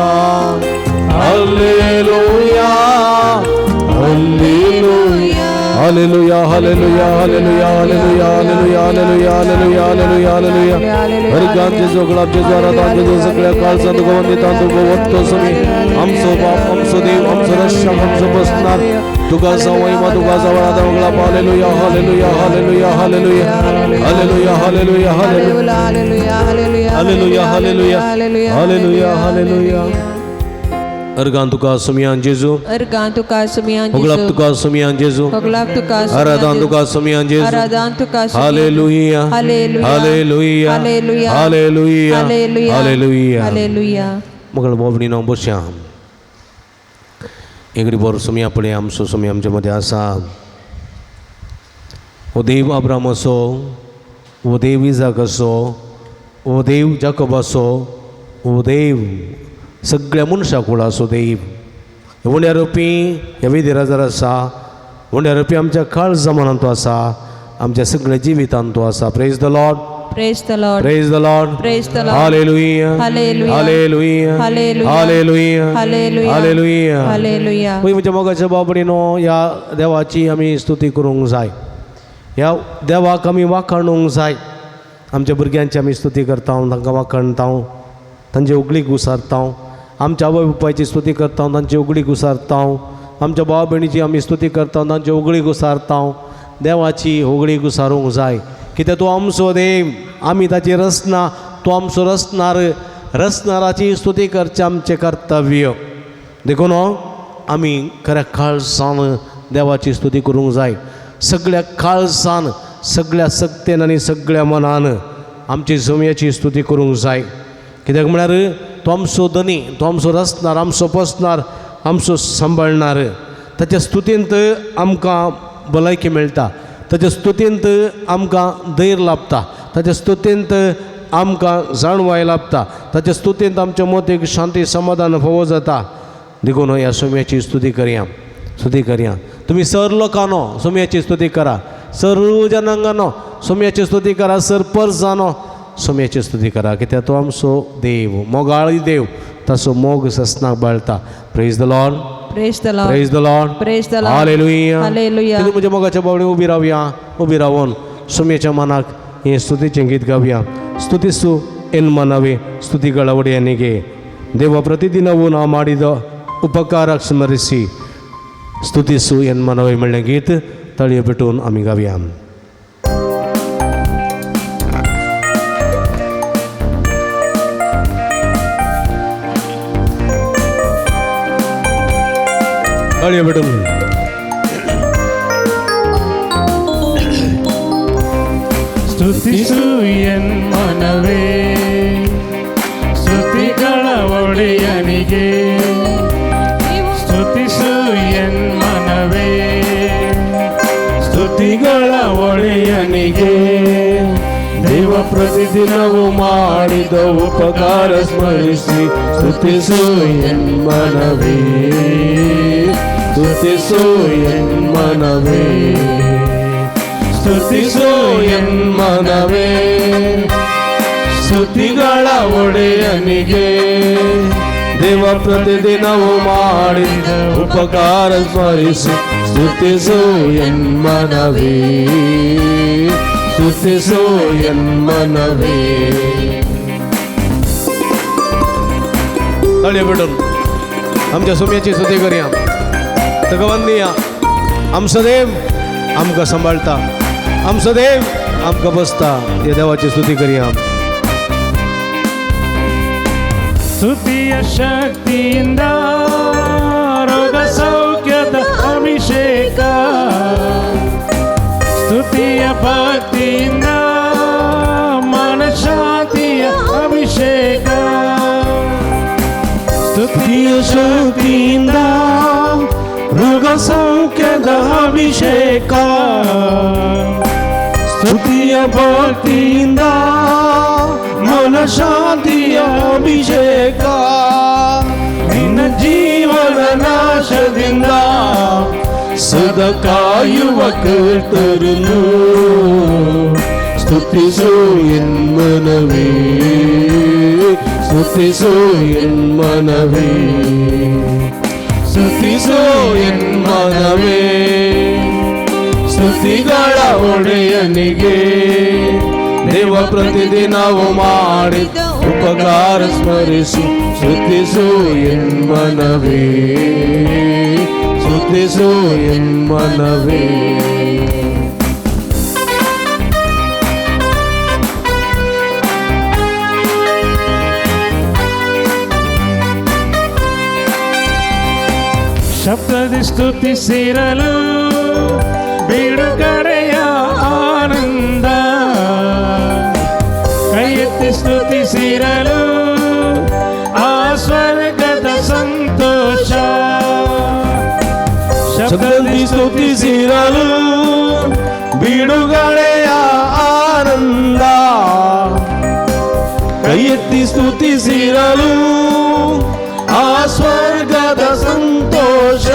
hallelujah hallelujah hallelujah hallelujah hallelujah hallelujah hallelujah hallelujah hallelujah hallelujah हालेलुया हरिकांत जेजू गुलाब जेजू आराधना जेजू सगळ्या काळचा तुका वंदिता तुका वत्तो समी आमचो बाप आमचो देव आमचो रक्षक आमचो बसणार तुका महिमा तुका जवळ देवगला हालेलुया hallelujah hallelujah hallelujah hallelujah hallelujah hallelujah hallelujah hallelujah हालेलुया Argan tuka sumian Jesu, Argan tuka sumian Oglap Jesu, tuka sumian Jesu, Oglap tuka Aradan tuka sumian Jesu, Aradan tuka sumian Hallelujah, Hallelujah, Hallelujah, Hallelujah, Hallelujah, Hallelujah, Hallelujah, Hallelujah. Magal bobni nam bosyam. Egri bor sumia pade am so sumiam jamade asa. O Dev Abraham aso, O Dev Isaac aso, O Dev Jacob aso, O Dev सगळ्या मनशाकुळा असो देव उंड्या RuPay ह्या विधिराजार आसा उंड्या RuPay आमच्या काळ जमानांत तो आसा आमच्या सगळ्या जिवितांत तो आसा praise the Lord Praise the Lord. Praise the Lord Praise the Lord. Hallelujah Hallelujah. Hallelujah Hallelujah. Hallelujah Hallelujah. Hallelujah Hallelujah. पळय म्हज्या मोगाच्या बाबडीनो ह्या देवाची आमी स्तुती करूंक जाय ह्या देवाक आमी वाखाणूंक जाय आमच्या भुरग्यांची आमी स्तुती करता तांकां वाखाणता तांचे उगडीक उसारता आमच्या आवय बापायची स्तुती करता तांची उगडीक उसारता आमच्या भाव भयणीची आमी स्तुती करता तांची उगडीक उसारता देवाची उगडीक उसारूंक जाय कित्याक तो आमचो देव आमी ताची रचना तो आमचो रचणाराची स्तुती करचें आमचें कर्तव्य देखून आमी खऱ्या काळजान देवाची स्तुती करूंक जाय सगळ्या काळजान सगळ्या सक्तेन आनी सगळ्या मनान आमची जमयाची स्तुती करूंक जाय कित्याक म्हळ्यार तो आमचो धनी तो आमचो रचणार आमचो पोसणार आमचो सांबाळणार ताच्या स्तुतींत आमकां भलायकी मेळटा ताच्या स्तुतींत आमकां धैर्य लाभता ताच्या स्तुतींत आमकां जाणवाय लाभता ताच्या स्तुतींत आमच्या मोतीक शांती समाधान फोव जाता देखून ह्या सोम्याची स्तुती करया तुमी सर लोकांनो सोम्याची स्तुती करा सर्व जनांगांनो सोम्याची स्तुती करा सर परजानो सोम्याची स्तुती करा कित्याक तो आमचो देव मोगाळी देव ताचो मोग ससनाक बाळटा praise the Lord Praise the Lord. Praise the Lord Praise the Lord. Hallelujah Hallelujah. तुमी म्हज्या मोगाच्या बावडे उबी रावन सोम्याच्या मनाक हें स्तुतीचें गीत गावया ಸ್ತುತಿಸು ಎನ್ಮನವೇ ಸ್ತುತಿಗಳವಡೆಯನಿಗೆ ದೇವ ಪ್ರತಿದಿನವೂ ನಾ ಮಾಡಿದ ಉಪಕಾರ ಸ್ಮರಿಸಿ ಸ್ತುತಿಸು ಎನ್ಮನವೇ ಮೆಳ್ಳೆ ಗೀತ್ ತಳಿಯ ಬಿಟ್ಟು ಆಮಿ गावया तळिय बिटून ಸ್ತುತಿಸು ಎನ್ಮನವೇ ಸ್ತುತಿಗಳ ಒಡೆಯನಿಗೆ ಸ್ತುತಿಸು ಎನ್ಮನವೇ ಸ್ತುತಿಗಳ ಒಡೆಯನಿಗೆ ದೇವ ಪ್ರತಿದಿನವೂ ಮಾಡಿದ ಉಪಕಾರ ಸ್ಮರಿಸಿ ಸ್ತುತಿಸು ಎನ್ಮನವೇ ಸ್ತುತಿಸು ಎನ್ಮನವೇ ಸ್ತುತಿಸು ಎನ್ಮನವೇ ಸ್ತುತಿಗಳ ಒಡೆಯನಿಗೆ ದೇವ ಪ್ರತಿದಿನವೂ ಮಾಡಿದ ಉಪಕಾರ ಸ್ಮರಿಸಿ ಸ್ತುತಿಸು ಎನ್ಮನವೇ ಸ್ತುತಿಸು ಎನ್ಮನವೇ तळिय बिटून आमच्या सोम्याची स्तुती करूया ताका वंदया आमचो देव आमकां सांबाळटा आमचो देव आमकां बसता ह्या देवाची स्तुती करूया ಸ್ತುತಿಯ ಶಕ್ತಿಯಿಂದ ರೋಗ ಸೌಖ್ಯದ ಅಭಿಷೇಕ ಸ್ತುತಿಯ ಭಕ್ತಿಯಿಂದ ಮನಶಾಂತಿಯ ಅಭಿಷೇಕ ಸ್ತುತಿಯ ಶಕ್ತಿಯಿಂದ ರೋಗ ಸೌಖ್ಯದ ಅಭಿಷೇಕ ಸ್ತುತಿಯ ಭಕ್ತಿಯಿಂದ ಮನ ಶಾಂತಿಯ ಅಭಿಷೇಕ ನಿನ್ನ ಜೀವನ ನಾಶದಿಂದ ಸದಾ ಕಾಯುವ ಕರ್ತರನ್ನು ಸ್ತುತಿಸು ಎನ್ಮನವೇ ಸ್ತುತಿಸು ಎನ್ಮನವೇ ಸ್ತುತಿಸು ಎನ್ಮನವೇ ಸ್ತುತಿಗಳ ಒಡೆಯನಿಗೆ ದೇವ ಪ್ರತಿದಿನವು ಮಾಡಿದ ಉಪಕಾರ ಸ್ಮರಿಸಿ ಸ್ತುತಿಸು ಎನ್ಮನವೇ, ಸ್ತುತಿಸು ಎನ್ಮನವೇ. ಶಬ್ದದಿ ಸ್ತುತಿಸಿರಲು ಬಿಡುಗಡೆಯ ಆನಂದ, ಕೈ ಎತ್ತಿ ಸ್ತುತಿಸಿರಲು ಆ ಸ್ವರ್ಗದ ಸಂತೋಷ. ಶಬ್ದದಿ ಸ್ತುತಿಸಿರಲು ಬಿಡುಗಡೆಯ ಆನಂದ, ಕೈ ಎತ್ತಿ ಸ್ತುತಿಸಿರಲು ಆ ಸ್ವರ್ಗದ ಸಂತೋಷ.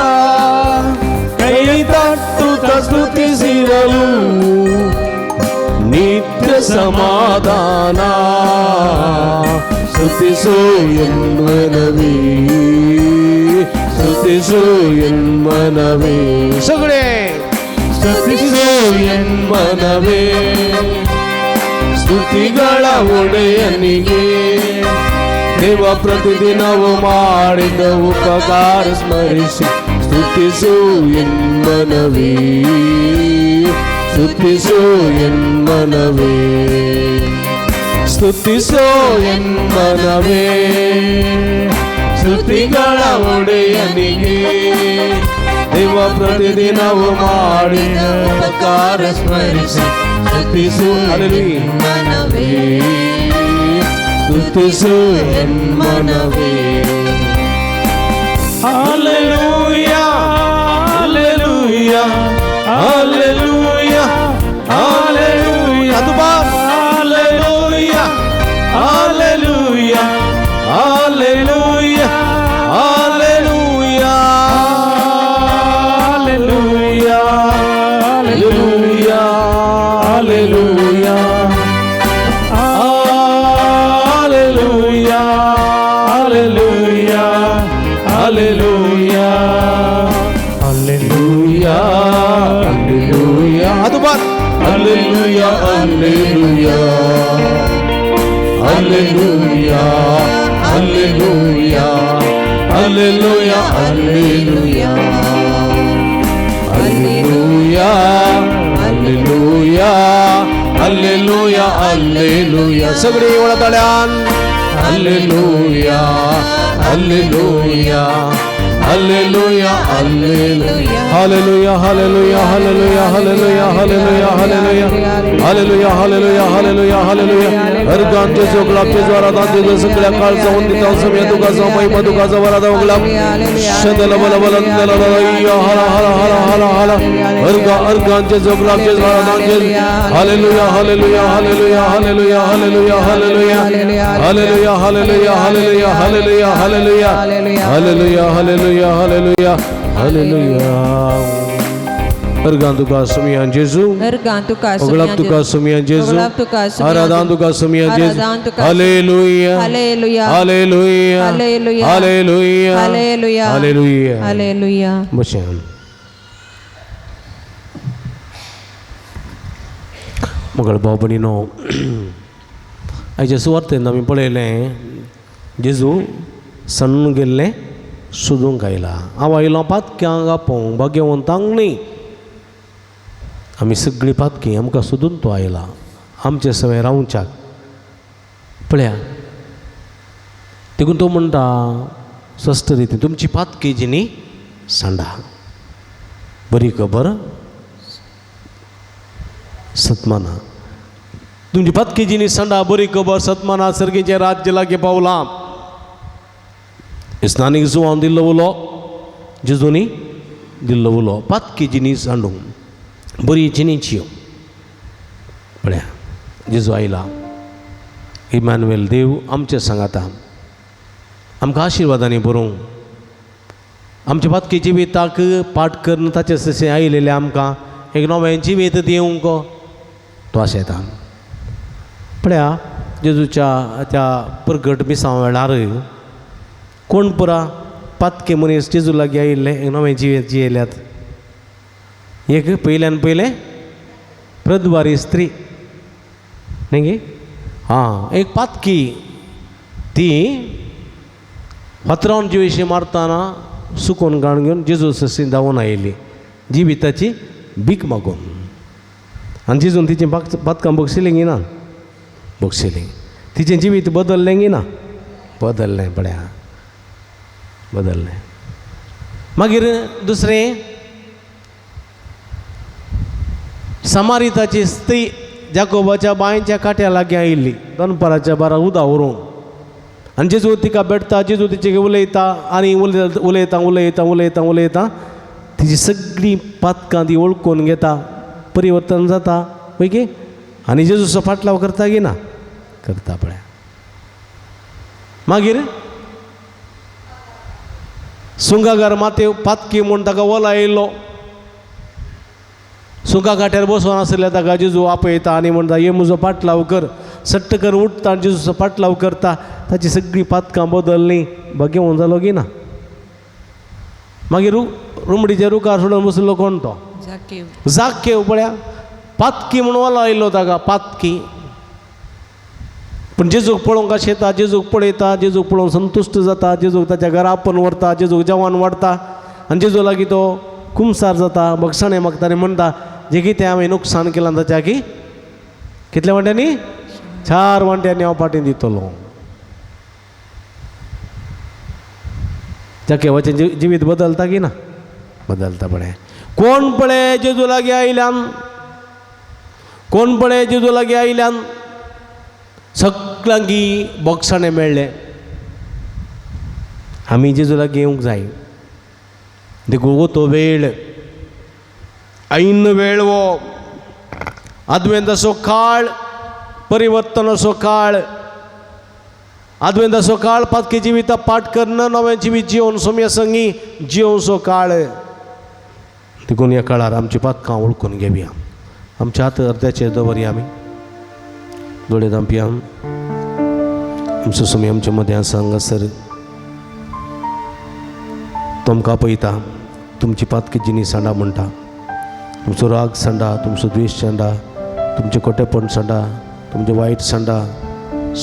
ಕೈ ತಟ್ಟುತ್ತ ಸ್ತುತಿಸಿರಲು ನಿತ್ಯ ಸಮಾಧಾನ. ಸ್ತುತಿಸು ಎನ್ಮನವೇ, ಸ್ತುತಿಸು ಎನ್ಮನವೇ. ಸಗಳೆ ಸ್ತುತಿಸು ಎನ್ಮನವೇ, ಸ್ತುತಿಗಳ ಒಡೆಯನಿಗೆ ದೇವ ಪ್ರತಿದಿನವು ಮಾಡಿದ ಉಪಕಾರ ಸ್ಮರಿಸಿ ಸ್ತುತಿಸು ಎನ್ಮನವೇ, ಸ್ತುತಿಸು ಎನ್ಮನವೇ, ಸ್ತುತಿಸು ಎನ್ಮನವೇ. ಸ್ತುತಿಗಳ ಒಡೆಯನಿಗೆ ದೇವ ಪ್ರತಿದಿನವು ಮಾಡಿದ ಉಪಕಾರ ಸ್ಮರಿಸಿ ಸ್ತುತಿಸು ಎನ್ಮನವೇ, ಸ್ತುತಿಸು ಎನ್ಮನವೇ. Hallelujah, hallelujah, hallelujah, hallelujah. Hallelujah, hallelujah, hallelujah, hallelujah, hallelujah, hallelujah, hallelujah. Hallelujah, hallelujah, hallelujah. Atu baat. Hallelujah, hallelujah, hallelujah, hallelujah, hallelujah, hallelujah, hallelujah, hallelujah, hallelujah, hallelujah. Sagdi ola talyan. Hallelujah, hallelujah, hallelujah, hallelujah, hallelujah, hallelujah, hallelujah, hallelujah, hallelujah, hallelujah, hallelujah, hallelujah, hallelujah. हर गान के जो गुलाब के द्वारा दान दे सकले काल से उन दिता समय दुका समय मधुका जवरा दा गुलाब शदल बल बल दल या हरा हरा हरा हरा हरा हर गान के जो गुलाब के द्वारा दान दे हालेलुया hallelujah hallelujah hallelujah hallelujah hallelujah hallelujah hallelujah hallelujah hallelujah hallelujah hallelujah hallelujah hallelujah हालेलुया. Ergan tuka semian Yesus, oglap tuka semian Yesus, aradan tuka semian Yesus. Haleluya, Haleluya, haleluya, Haleluya, haleluya, Haleluya, haleluya, Haleluya. Macam. Magal bapa ni no. Aja suatu nami boleh le. Yesus sanun gelle sudung kaila. Awal lompat kianga pong bagian tang ni. आम्ही सगळी पातकी आमकां सोदून तो आयला आमचे सवय रावच्याक पळया देखून तो म्हणटा स्वस्थ रितीन तुमची पातकी जी न्ही सांडा बरी खबर सत्माना तुमची पातकी जी न्ही सांडा बरी खबर सत्माना सर्गेचे राज्य लागे पावला स्नानीक जुवान दिल्लो उलो जेजूनी दिल्लो उलो पातकी जी न्ही सांडूंक बरी जिणेची पळया जेजू आयला इमॅन्युएल देव आमचे सांगाता आमकां आशिर्वादांनी बरोवंक आमचे पातकी जिविताक पाठ करून ताचे जशें आयलेले आमकां एक नवें जिवीत दिवंक तो आशेता पळया जेजूच्या त्या प्रगट मिसां वेळार कोण पुरा पातके मनीस जेजू लागीं आयिल्ले एक नवें जिवीत जियेल्यात एक पयल्यान पयलें प्रद्वारी स्त्री नाही गे हां एक पातकी ती फातरावन जिवेशी मारतना सुकोवन गाण घेवन जेजू ससी धांवून आयली जिविताची भीक मागून आनी जेजून तिचें पातकां बक्षिलें गी ना बक्षिलें तिचें जिवीत बदललें गी ना बदललें पळया बदललें मागीर दुसरें समारिताची स्त्री जाकोबाच्या बांयच्या काट्या लागीं आयिल्ली दनपाराच्या बारा उदक व्हरूंक आनी जेजू तिका भेटता जेजू तिचे उलयता आनी उलयता उलयता उलयता उलयता तिची सगळीं पातकां ती वळखून घेता परिवर्तन जाता पळय गे आनी जेजूचो फाटलाव करता गी ना करता पळय मागीर सुंगागार मातेव पातकी म्हूण ताका वोला येयल्लो सुंगा काट्यार बसोन आसल्या ताका जेजू आपयता आनी म्हणटा हे म्हजो फाटलाव कर सट्ट कर उठता आनी जेजूचो फाटलाव करता ताची सगळीं पातकां बदललीं घेवन जालो गी ना मागीर रुमडीच्या रुखार सोडून बसलो कोण तो जाकेव पळया पातकी म्हणून वोलो आयिल्लो ताका पातकी पूण जेजूक पळोवंक अशें येता जेजूक पळयता जेजूक पळोवन संतुश्ट जाता जेजूक ताच्या घरा आपण व्हरता जेजूक जेवण वाडटा आनी जेजू लागीं तो कुमसार जाता बक्षणें मागता आनी म्हणटा जें कितें हांवें नुकसान केलां ताच्या की कितल्या वांट्यांनी 4 वांट्यांनी हांव फाटीं दितलो जाकेवाचें जिवीत बदलता की ना बदलता पळय कोण पळय जेजू लागीं आयल्यान कोण पळय जेजू लागीं आयल्यान सगळ्यांकी बक्षणें मेळ्ळें आमी जेजू लागीं येवंक जाय देखून तो वेळ ऐन वेळ वो आदवेंदाचो काळ परिवर्तनाचो काळ आदवेंदाचो काळ पातकी जिविता पाठ करणं नवें जिवीत जिवन सोम्या संगी जिवचो काळ देखून ह्या काळार आमची पातकां वळखून घेवया आमचे हात अर्द्याचेर दवरया आमी दोळे धांपया आमचो सोमी आमचे मदें आसा हांगासर तुमकां पळयता तुमची पातकी जिणी सांडा म्हणटा तुमचो राग सांडा तुमचो द्वेश सांडा तुमचें खोटेपण सांडा तुमचें वायट सांडा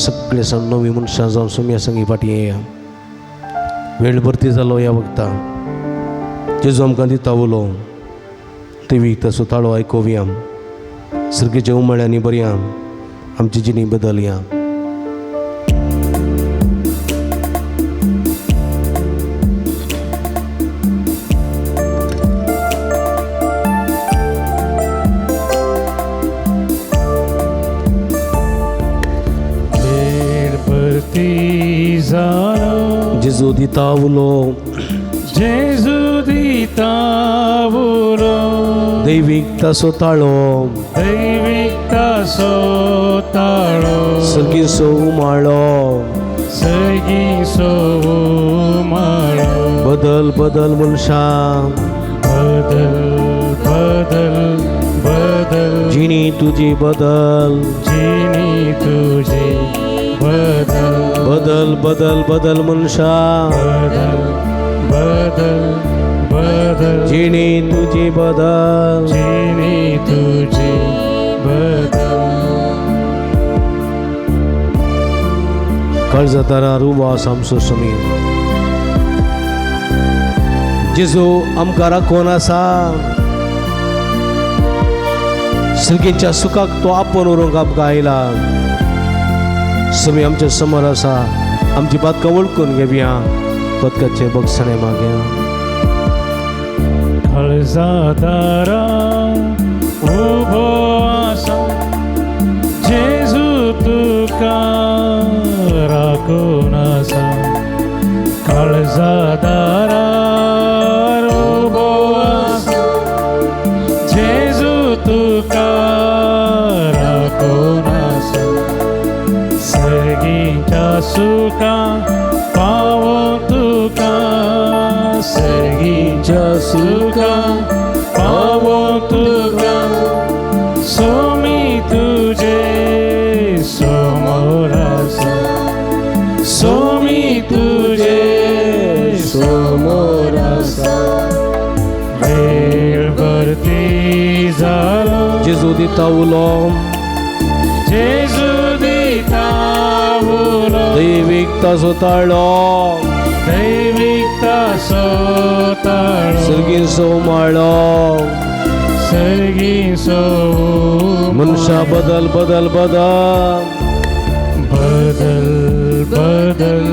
सगळे सण नवी मनशां जावन सोम्या संगी फाटीं येया वेळ भरती जालो ह्या वखदां जेजू आमकां दिता उलो देवीक ताचो ताळो आयकोवया सर्गेच्या उमळ्यांनी बरया आमची जिणी बदलया जेजू दिता उलो जेजू दिता उलो दैवीक ताचो ताळो दैवीक ताचो ताळो सर्गीचो उमाळो सर्गीचो उमाळो बदल बदल मनशा बदल बदल बदल जिणी तुजी बदल जिणी तुझी बदल बदल बदल बदल मनशा बदल बदल बदल जिणी तुजी बदल जिणी तुझी बदल काळजातारा रुवास आमचो समी जेजू आमकां राखोन आसा सगळ्यांच्या सुखाक तो आपोवन व्हरूंक आमकां आयला समी आमच्या समोर आसा आमची पातकां वळखून घेवया पदकाचे बक्षणें मागया काळजादारा उबो आसा जेजू तुका राखून आसा काळजादारा उबो आसा जेजू तुका राखून आसा सर्गीच्या सुखा पावो तुका सर्गीच्या सुखा पावो तुका सोमी तुजे समोर आसा सोमी तुजे समोर आसा वेळ भरती जालो जेजू दिता उलो जेजू दैविकता सोताळो दैविकता सोताळो सर्गी सोमाळो सर्गी सो मनुष्या बदल बदल बदल बदल बदल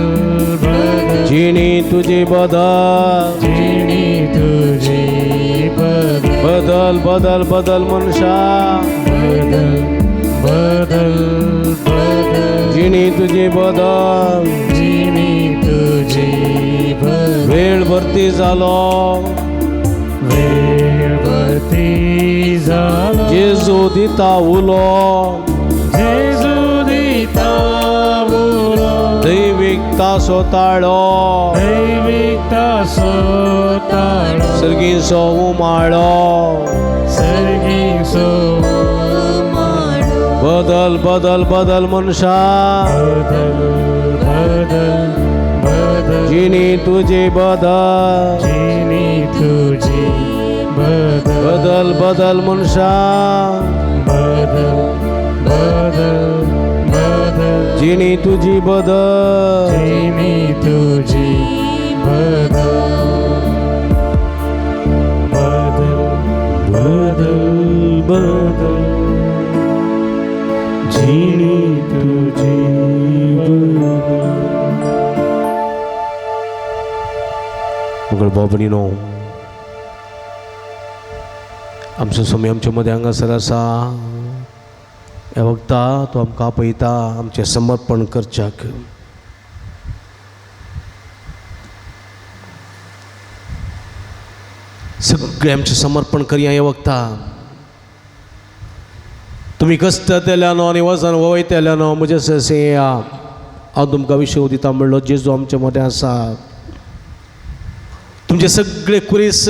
बदल जिणी तुझी बदल जिणी तुझी बदल बदल बदल बदल मनुष्या बदल बदल बदल जिणी तुझी बदल जिणी तुझी बदल वेळ भरती झालो वेळवरती झालो जेजू दिता उलो जेजू दिता उलो दैविकता सोताळो दैविकता सोताळो सर्गी सो उमाळो सर्गी सो बदल बदल बदल मनुष्या बदल बदल बदल जिणी तुझी बदल जिणी तुझी बदल बदल बदल मनुष्या बदल बदल बदल जिणी तुझी बदल जिणी तुझी बदल बदल बदल बदल जिणी तुझी बदल मुघल बाबनीनो आमचो समय आमच्या मदें हांगासर आसा ह्या वक्ता तो आमकां आपयता आमचें समर्पण करच्याक सगळें आमचें समर्पण करया ह्या वक्ता तुमी कश्ट तेल्यानो आनी वचन वयतेल्यानो म्हजे ससे हांव तुमकां विशय दिता म्हणलो जेजू आमच्या मदें आसा तुमचे सगळे कुरीस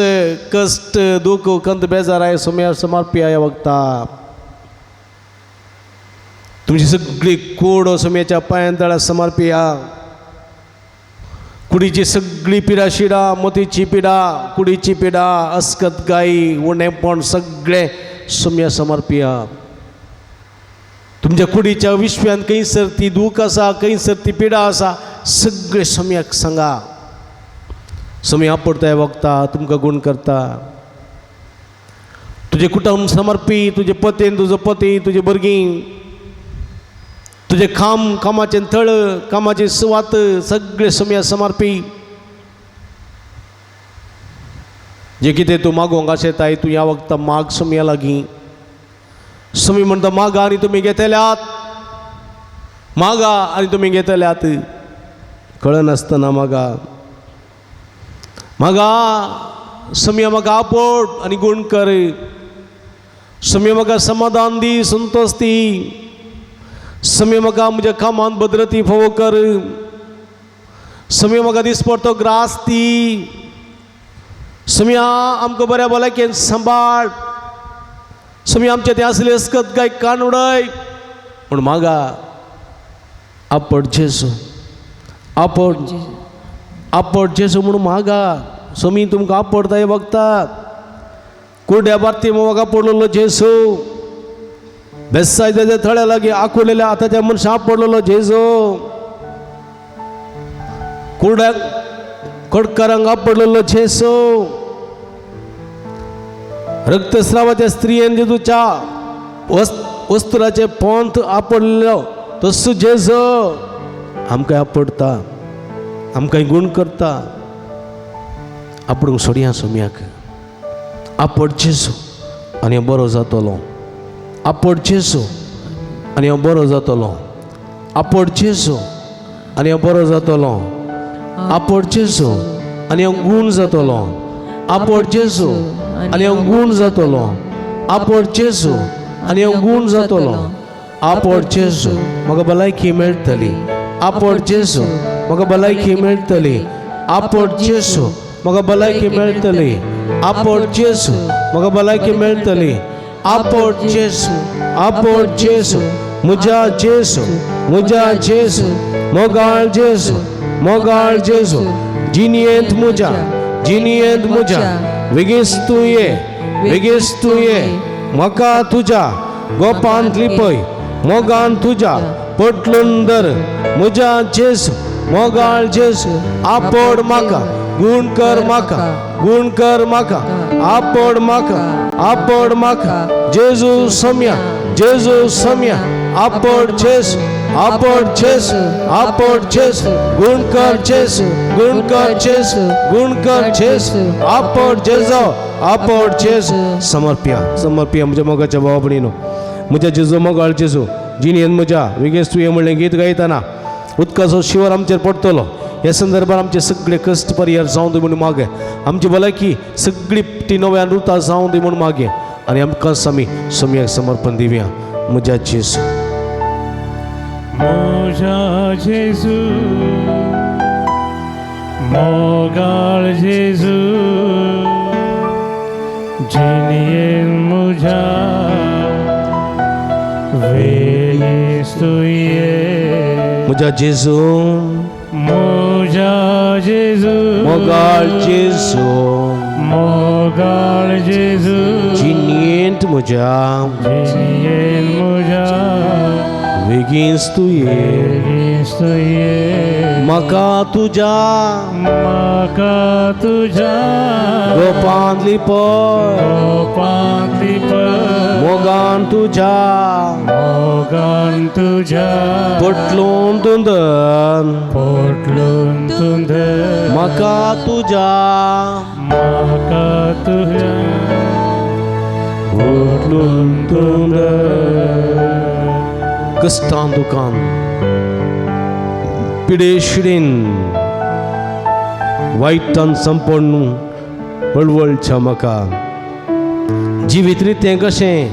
कष्ट दुख कंत बेजार आहे सोम्या समर्पी ह्या वक्ता तुमची सगळी कूड सोम्याच्या पांयांतळा समर्पिया कुडीची सगळी पिडा शिडा मोतीची पिडा कुडीची पिडा अस्कत गाई उणेपण सगळे सोम्या समर्पिया तुमच्या कुडीच्या विश्व्यान खंयसर ती दूख आसा खंयसर ती पिडा आसा सगळे सोम्याक सांगा सोम्या आपडता वक्ता तुमकां गुण करता तुझे कुटुंब समर्पी तुझे पतीन तुजो पती तुझे भुरगीं तुझे कामाचें थळ कामाची सुवात सगळे सोम्या समर्पी जे कितें तूं मागोवंक आशेताय तूं ह्या वक्ता माग सोम्या लागीं सोमी म्हणटा मागा आनी तुमी घेतल्यात मागा आनी तुमी घेतल्यात कळनासतना मागा मागा सोम्या म्हाका आपड आनी गुण कर सोम्या म्हाका समाधान दी संतोष दी सोम्या म्हाका म्हज्या कामान भद्रती फोव कर सोम्या म्हाका दिसपडटो ग्रास दी सोम्या आमकां बऱ्या भलायकेन सांबाळ सोम्या आमचे ते असले अस्कत गाय कान उडय म्हण मागा आपड जेजू आपड जेजू म्हणून मागा सोमी तुमकां आपडताय वक्ता कुर्ड्या बार्ती म्हाका पडलेलो जेजू बेसायच्या थळ्या लागीं आकुलेल्या आतांच्या मनशां पडलेलो जेजू कुर्ड्याक कडकारांक आपडलेलो जेजू रक्तस्रावाच्या स्त्रियेन जेजूच्या वस्त्राचे पोंत आपडलेलो तसो जेजू आमकां आपडता आमकां गुण करता आपणूक सोडया सोम्याक आपड जेजू आनी हांव बरो जातलो आपड जेजू आनी हांव बरो जातलो आपड जेजू आनी हांव बरो जातलो आपड जेजू आनी हांव गुण जातलो आपड जेजू आनी हांव गुण जातलो आपड जेजू आनी हांव गुण जातलो आपड जेजू म्हाका भलायकी मेळटली आपड जेजू म्हाका भलायकी मेळटली आपड जेजू म्हाका भलायकी मेळटली आपड जेजू म्हाका भलायकी मेळटली आपड जेजू म्हज्या जेजू मोगाळ जेजू जिनियेंत म्हज्या बेगीस तूं ये म्हाका तुज्या गोपांत लिपय मोगान तुज्या पटलून धर म्हज्या मोगाळ जेजू आपड म्हाका गुण कर म्हाका गुण कर म्हाका आपड म्हाका जेजू सम्या आपड जेजू गुण कर जेजू आपड जेजू समर्पिया म्हज्या मोगाच्या भावा भयणीनो म्हज्या जेजू मोगाळ जेजू जिणेंत म्हज्या वेगळेच तुवें म्हणलें गीत गायतना उदकाचो शिवर आमचेर पडटलो ह्या संदर्भात आमचे सगळे कश्ट परिहार जावं दी म्हणून मागे आमची भलायकी सगळी ती नव्यान रुतां जावं दी म्हणून मागे आनी आमकांच आमी सम्याक समर्पण दिवया म्हज्या जेजू मोगाळ जेजू जिणेंत म्हज्या वेगळेच तुवें म्हज्या जेजू मोगाळ जेजू जिणेंत म्हज्या वेगींच तुवें म्हाका तुज्या गोपांतली पय मोगान तुज्या पोटलून तुंदन म्हाका तुज्या पोटलून तुंदन कश्टान दुखान पिडेशिडेन वायटान संपण वळवळच्या म्हाका जिवीत रितें कशें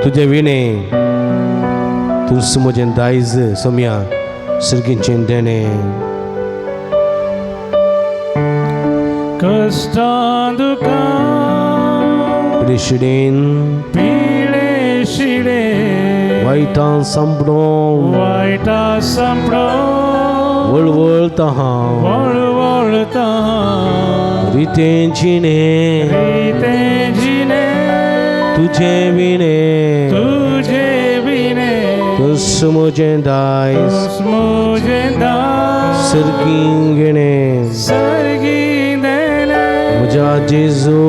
तुजें विणें तुस म्हजें दायज सम्या सर्गीचें देणें कश्टान दुखान पिडेशिडेन वायटान संपणों वळवळता रितें जिणें तुजें विणें तुस म्हजें दायज सर्गीं घेणें म्हज्या जेजू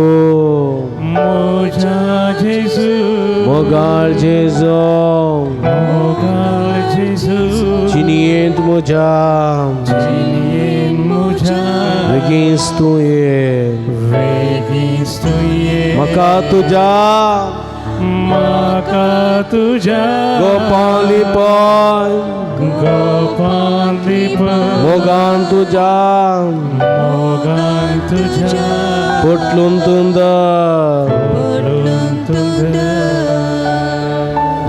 मोगाळ जेजू जिणेंत म्हज्या वेगींच तुवें म्हाका तुज्या गोपांतली पय मोगान तुज्या पोटलून तुंदर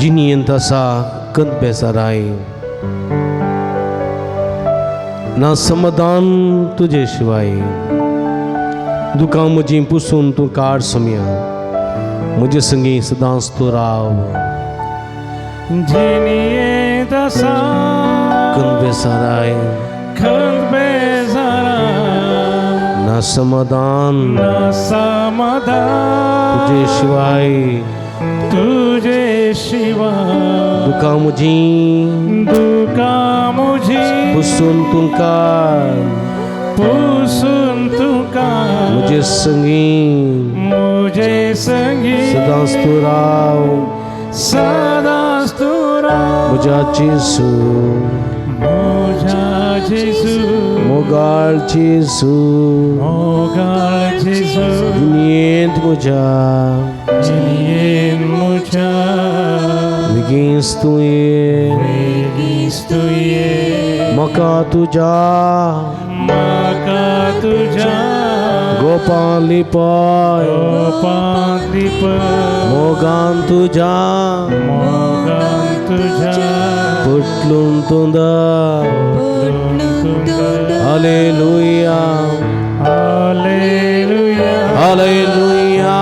जिणेंत आसा कंत बेजाराय ना समाधान तुजे शिवाय दुखां म्हजीं पुसून तूं काड सम्या म्हजे संगी सदांच तूं राव कंत बेजाराय ना समाधान तुजे शिवाय दुखां म्हजीं पुसून तूं काड म्हजे संगी सदांच तूं राव म्हज्या जेजू मोगाळ जेजू जिणेंत म्हज्या बेगींच तुवें म्हाका तुज्या गोपांतली पय मोगान तुज्या पोटलून तुंदर हालेलुया hallelujah hallelujah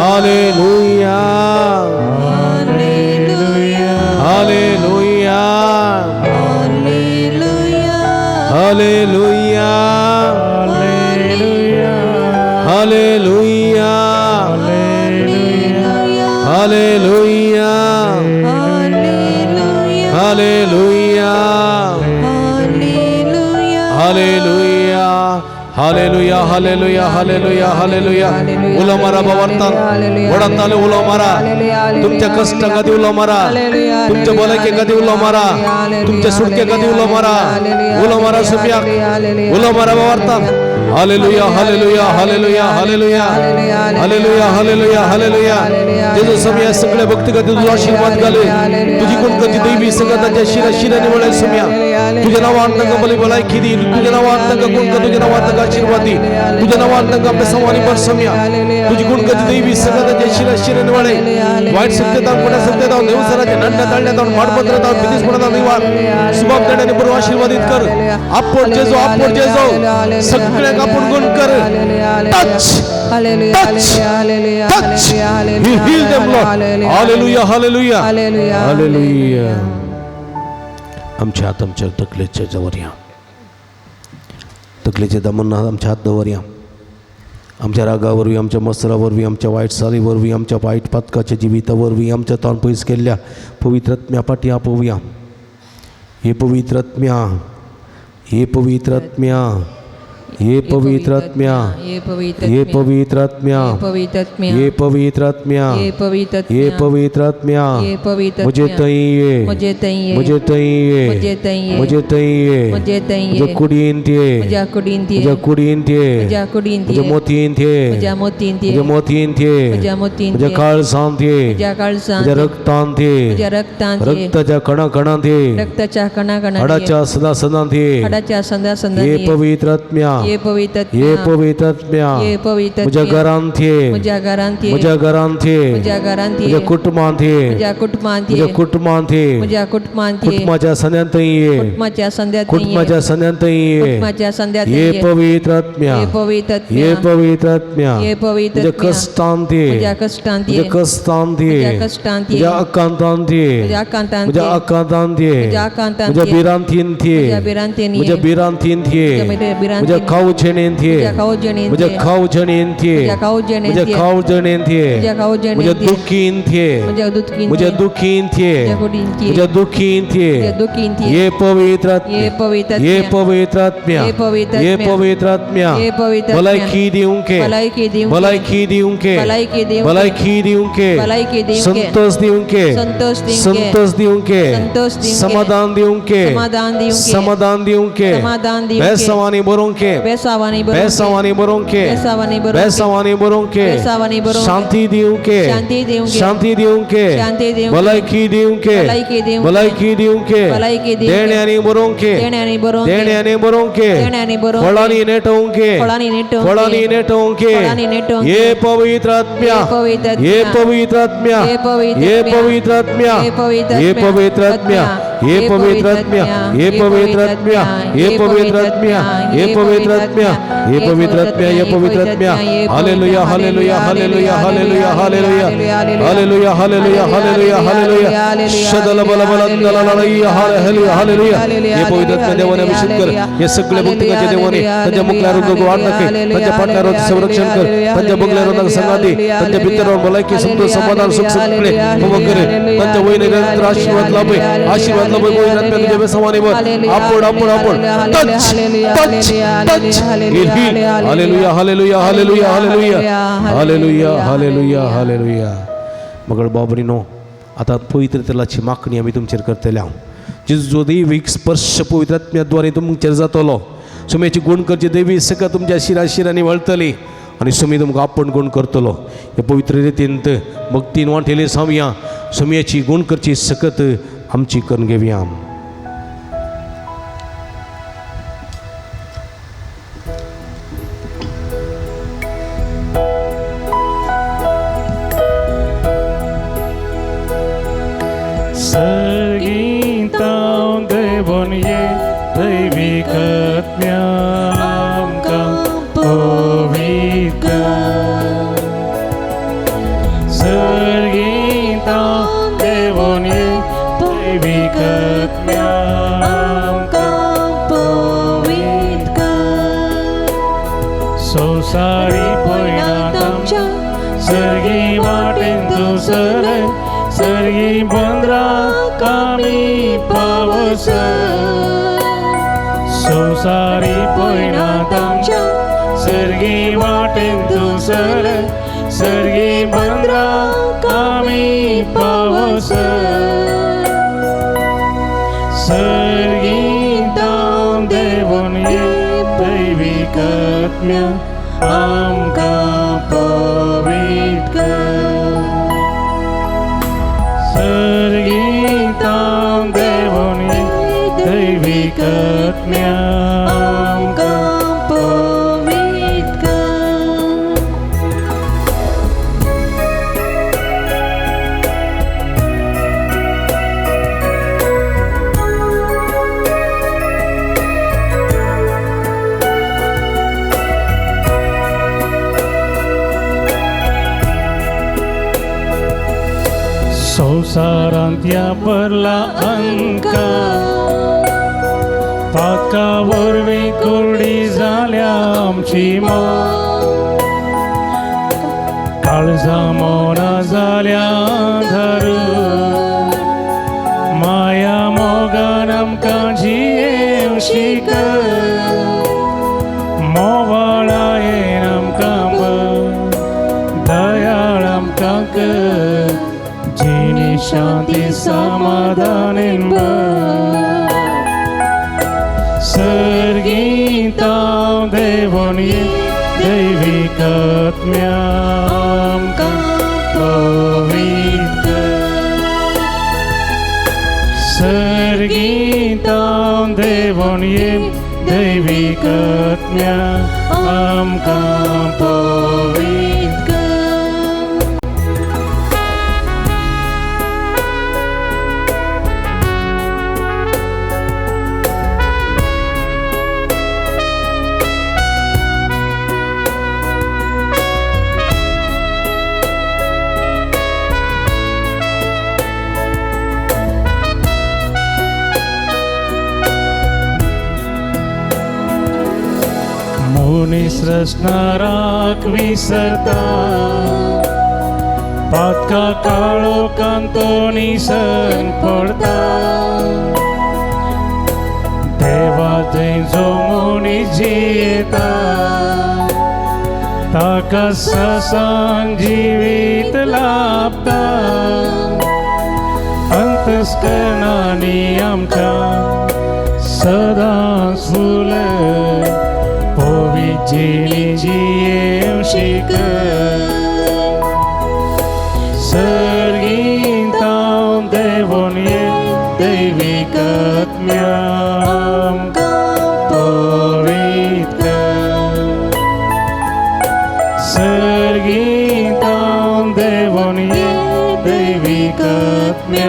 hallelujah hallelujah hallelujah hallelujah hallelujah hallelujah hallelujah hallelujah hallelujah hallelujah हालेलुया उलो मारा बावर्तान वडताले उलो मारा तुमच्या कष्ट कधी उलो मारा तुमच्या बोलाके कधी उलो मारा तुमच्या सुटके कधी उलो मारा सुमिया उलो मारा बावर्तान हालेलुया hallelujah hallelujah hallelujah hallelujah hallelujah हालेलुया जेजू सुमिया सगळे भक्त कधी तुझा आशीर्वाद घाले तुझी कोण कधी दैवी संगताच्या शिराने वळे सुमिया तुझ्या नावांत बली भलाई खिदी तुझ्या नावांत कोण तुझ्या नावांत आशीर्वाद दी तुझ्या नावांत आपल्या संवादी पर सुमिया तुझी कोण कधी दैवी संगताच्या शिराने वळे वाईट सत्यता कोणा सत्यता देवसराच्या नंड ताळण्यात माडपत्रता बिदिस पडता निवार सुभाव देण्याने पूर्व आशीर्वादित कर आपण जेजो सगळे आपण गुण कर touch heal them Lord hallelujah hallelujah hallelujah आमच्या हात आमच्या तकलेच्या जवळ या तकलेचे दमन आमच्या हात जवळ या आमच्या रागावरवी आमच्या मस्तरावरवी आमच्या वाईट सारीवरवी आमच्या वाईट पातकाच्या जिवितावरवी आमच्या तोंड पयस केल्ल्या पवित्रात्म्या पाठी आपोवया हे पवित्रात्म्या हे पवित्रात्म्या ये पवित्रात्म्या ये पवित्रात्म्या ये पवित्रात्म्या ये पवित्रात्म्या मुझे तइये मुझे तइये मुझे कुडीन थे मुझे कुडीन थे मुझे मोतीन थे मुझे मोतीन थे मुझे काळसां थे मुझे रक्तान थे रक्ताच्या कणा थे हाडाच्या सदा थे ये पवित्रात्म्या ये पवित्रात्म्या मुझे घरान थे मुझे घरान थे मुझे कुटुंबान थे मुझे कुटुंबान थे कुटुंबाच्या संध्यात कुटुंबाच्या संध्यात ये पवित्रात्म्या ये पवित्रात्म्या मुझे कष्टान थे मुझे कष्टान थे मुझे अकांतान थे मुझे अकांतान थे मुझे बिरांतीन थे मुझे बिरांतीन थे मुझे खाऊ जनेन थे मुझे खाऊ जनेन थे मुझे खाऊ जनेन थे मुझे दुखीन थे मुझे दुखीन थे मुझे दुखीन थे ये पवित्रात्म्या ये पवित्रात्म्या ये पवित्रात्म्या भलाई खी दिउंके भलाई खी दिउंके भलाई खी दिउंके संतोष दिउंके संतोष दिउंके समाधान दिउंके समाधान दिउंके बेसवानी बोरोंके बेसवानी बोरोंके बेसवानी बोरोंके शांति दिउंके शांति दिउंके भलाई खी दिउंके भलाई खी दिउंके देण्यानी बोरोंके देण्यानी बोरोंके फळानी नेटोंके फळानी नेटोंके ये पवित्रात्म्या ये पवित्रात्म्या ये पवित्रात्म्या ये पवित्रात्म्या ये पवित्रात्म्या ये पवित्रात्म्या ये पवित्रात्म्या ये पवित्रात्म्या ये पवित्रात्म्या ये पवित्रात्म्या हालेलुया hallelujah hallelujah hallelujah hallelujah hallelujah hallelujah hallelujah हालेलुया शदल बल बल दललया हालेलुया हालेलुया ये पवित्रात्म्या देवाने अभिषेक कर हे सगळे भक्तांच्या देवाने त्यांच्या मुखल्या रोग वाढ नके त्यांच्या पाठल्या रोग संरक्षण कर त्यांच्या बगल्या रोग संगाती त्यांच्या भितरवर भलाकी संतोष समाधान सुख सगळे उभं करे त्यांच्या वैने निरंतर आशीर्वाद लाभे आशीर्वाद लाभे पवित्रात्म्या तुझ्या बेसवानीवर आपण आपण आपण टच टच टच हालेलुया hallelujah hallelujah hallelujah hallelujah hallelujah hallelujah मगळ बाबरीनो आता पवित्र तेलाची मागणी आम्ही तुमचेर करतले हांव जो दैवीक स्पर्श पवित्रात्म्याद्वारे तुमचेर जातलो सुमेची गुण करची दैवी सका तुमच्या शिराशिरांनी वळतली आणि सुमी तुमकां आपण गुण करतलो हे पवित्र रितीन भक्तीन वांटेले सावया सुमयाची गुण करची सकत आमची करून घेवया Sergintau devon ye दैविकत्म्या आमकां पवित्र सर्गीतां devon ye दैविकत्म्या आमकां पवित्र संवसारी पयणात आमच्या सर्गी वाटेन तूं चलय सर्गी बंदरा कामी पावस सो संसारी परिणामांच्या सर्गी वाटेन दुसर सर्गी बंद्रा कामी पावस सर्गी दाव देवून ये दैविकात्म्य आमकां पवित्र कर सर्गी दाव देवून ये दैविकात्म्य आमकां पवित्र कर संसारांत्या परला अंका पाका वरवीं कोरडी जाल्या आमची मोग काळजां मोना जाल्या धरून माया मोगान आमकां जियेव शिकर मोवाळायेन आमकां दयाळ आमकां कर जिनी शांती समाधानेन सर्गी ताव देवून ये दैविकात्म्य आमकां पवित्र कर सर्गी ताव देवून ये दैविकात्म्य आमकां पवित्र कर मनीस रचणाराक विसरता पातका काळो कांतो निसन पडता देवा थंयचो मनीस जियेता ताका ससांग जिवीत लाभता अंतस्करणांनी आमच्या सदांच फुलय पवित्र जियेव शिकर सर्गी ताव देवून ये दैविकात्म्य आमकां पवित्र कर सर्गी ताव देवून ये दैविकात्म्य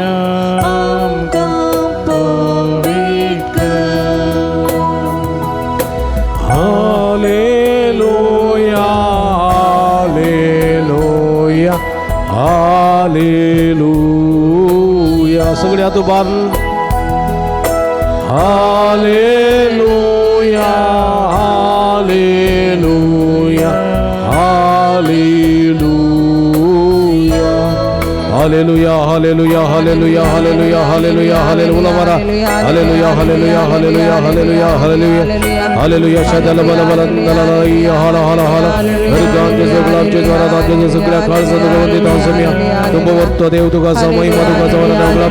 आमकां पवित्र कर हालेलुया हालेलुया सगळे हात उभारून हालेलुया hallelujah hallelujah hallelujah hallelujah hallelujah hallelujah हालेलुया मरा हालेलुया हालेलुया हालेलुया हालेलुया हालेलुया हालेलुया शदल बल बलंदलया हाला हाला हाला हरगान जैसे गुलाब जे द्वारा दाते जैसे सगळ्या काळ सदगवंती दासमिया तुम वत्तो देव तुका समय मधुका जवळ नामला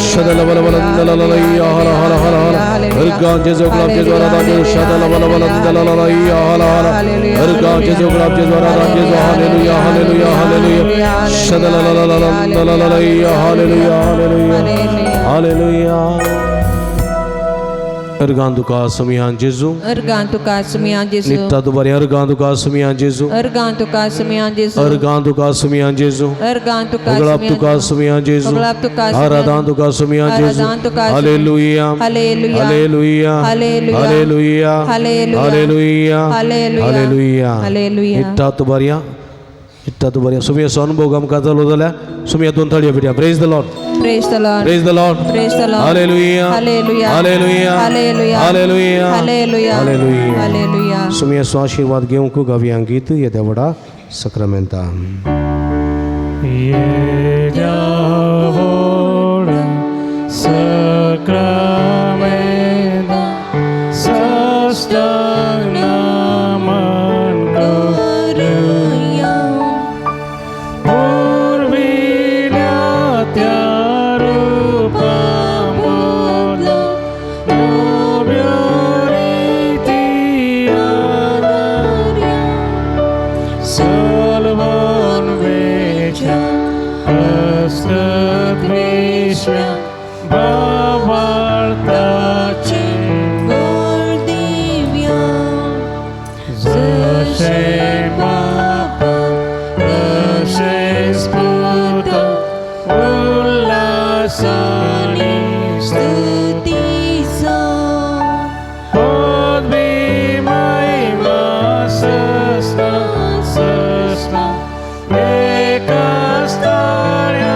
शदल बल बलंदलया हाला हाला हाला हाला हरगान जैसे गुलाब जे द्वारा दाते शदल बल बलंदलया हाला हाला हरगान जैसे गुलाब जे द्वारा दाते हालेलुया हालेलुया हालेलुया शदल Hallelujah, hallelujah, hallelujah, hallelujah. Ergandu kasmiyan Jesu. Ergandu kasmiyan Jesu. Nitta dubari ergandu kasmiyan Jesu. Ergandu kasmiyan Jesu. Ergandu kasmiyan Jesu. Ergandu Oglaptu kasmiyan Jesu. Oglaptu kasmiyan. Aradandu kasmiyan Jesu. Hallelujah. Hallelujah. Hallelujah. Hallelujah. Hallelujah. Hallelujah. Hallelujah. Hallelujah. Hallelujah. Nitta dubari इट्टा तू बरी सुमिया सोन भोगम का चलो जाल्या सुमिया दोन थाळी पिट्या praise the Lord praise the Lord praise the Lord praise the Lord हालेलुया hallelujah hallelujah hallelujah hallelujah hallelujah hallelujah हालेलुया सुमिया सो आशीर्वाद घेऊन को गावियां गीत येत्या वडा सक्रामेंता येत्या वडा सक्रामेंता पिशव्या भावार्थाचे गोड दिव्या जसे माप तसे स्फुट उल्हासाने स्तुतीचा होद्वी महिमा सस्ता सस्ता एकाच ताळ्या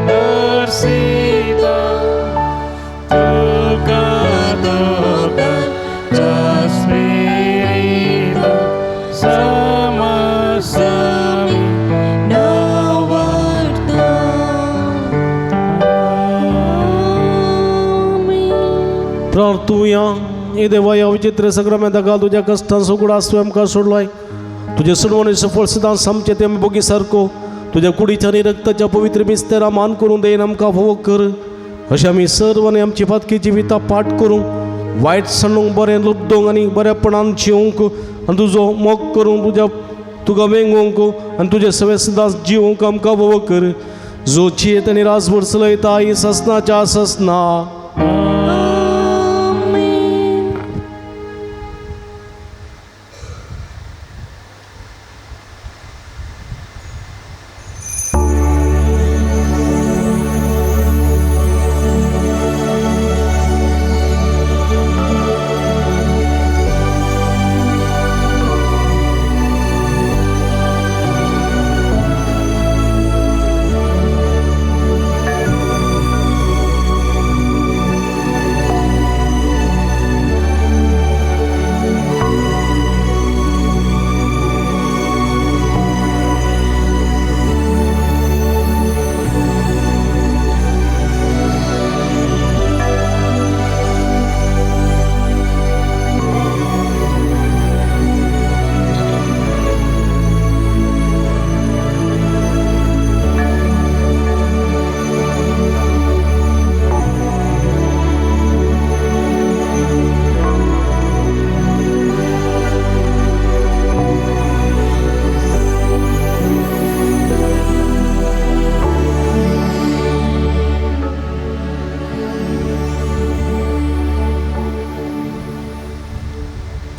हर्षिता तुका तुका जास्मिता समसमी नवरता प्रार्थूया हे देवा या विचित्र संक्रमेंताका तुझ्या कष्टां सगळा स्वयंका सोडलाय तुझे सर्वांनी सफळ सिद्धांत समचे ते आमी बोगी सारको तुझ्या कुडीच्या आणि रक्ताच्या पवित्र मिस्तेरा मान करून देईन आमकां फोव कर अशें आमी सर्वांनी आमची पातकी जिवितां पाठ करूंक वायट सणूंक बरें लुबडोंक आनी बरेपणान जिवंक आनी तुजो मोग करूंक तुका वेंगोवंक आनी तुजे सवे सिद्धांत जिवंक आमकां फोव कर जो चेत आनी रासभर चलयता ही ससनाच्या ससना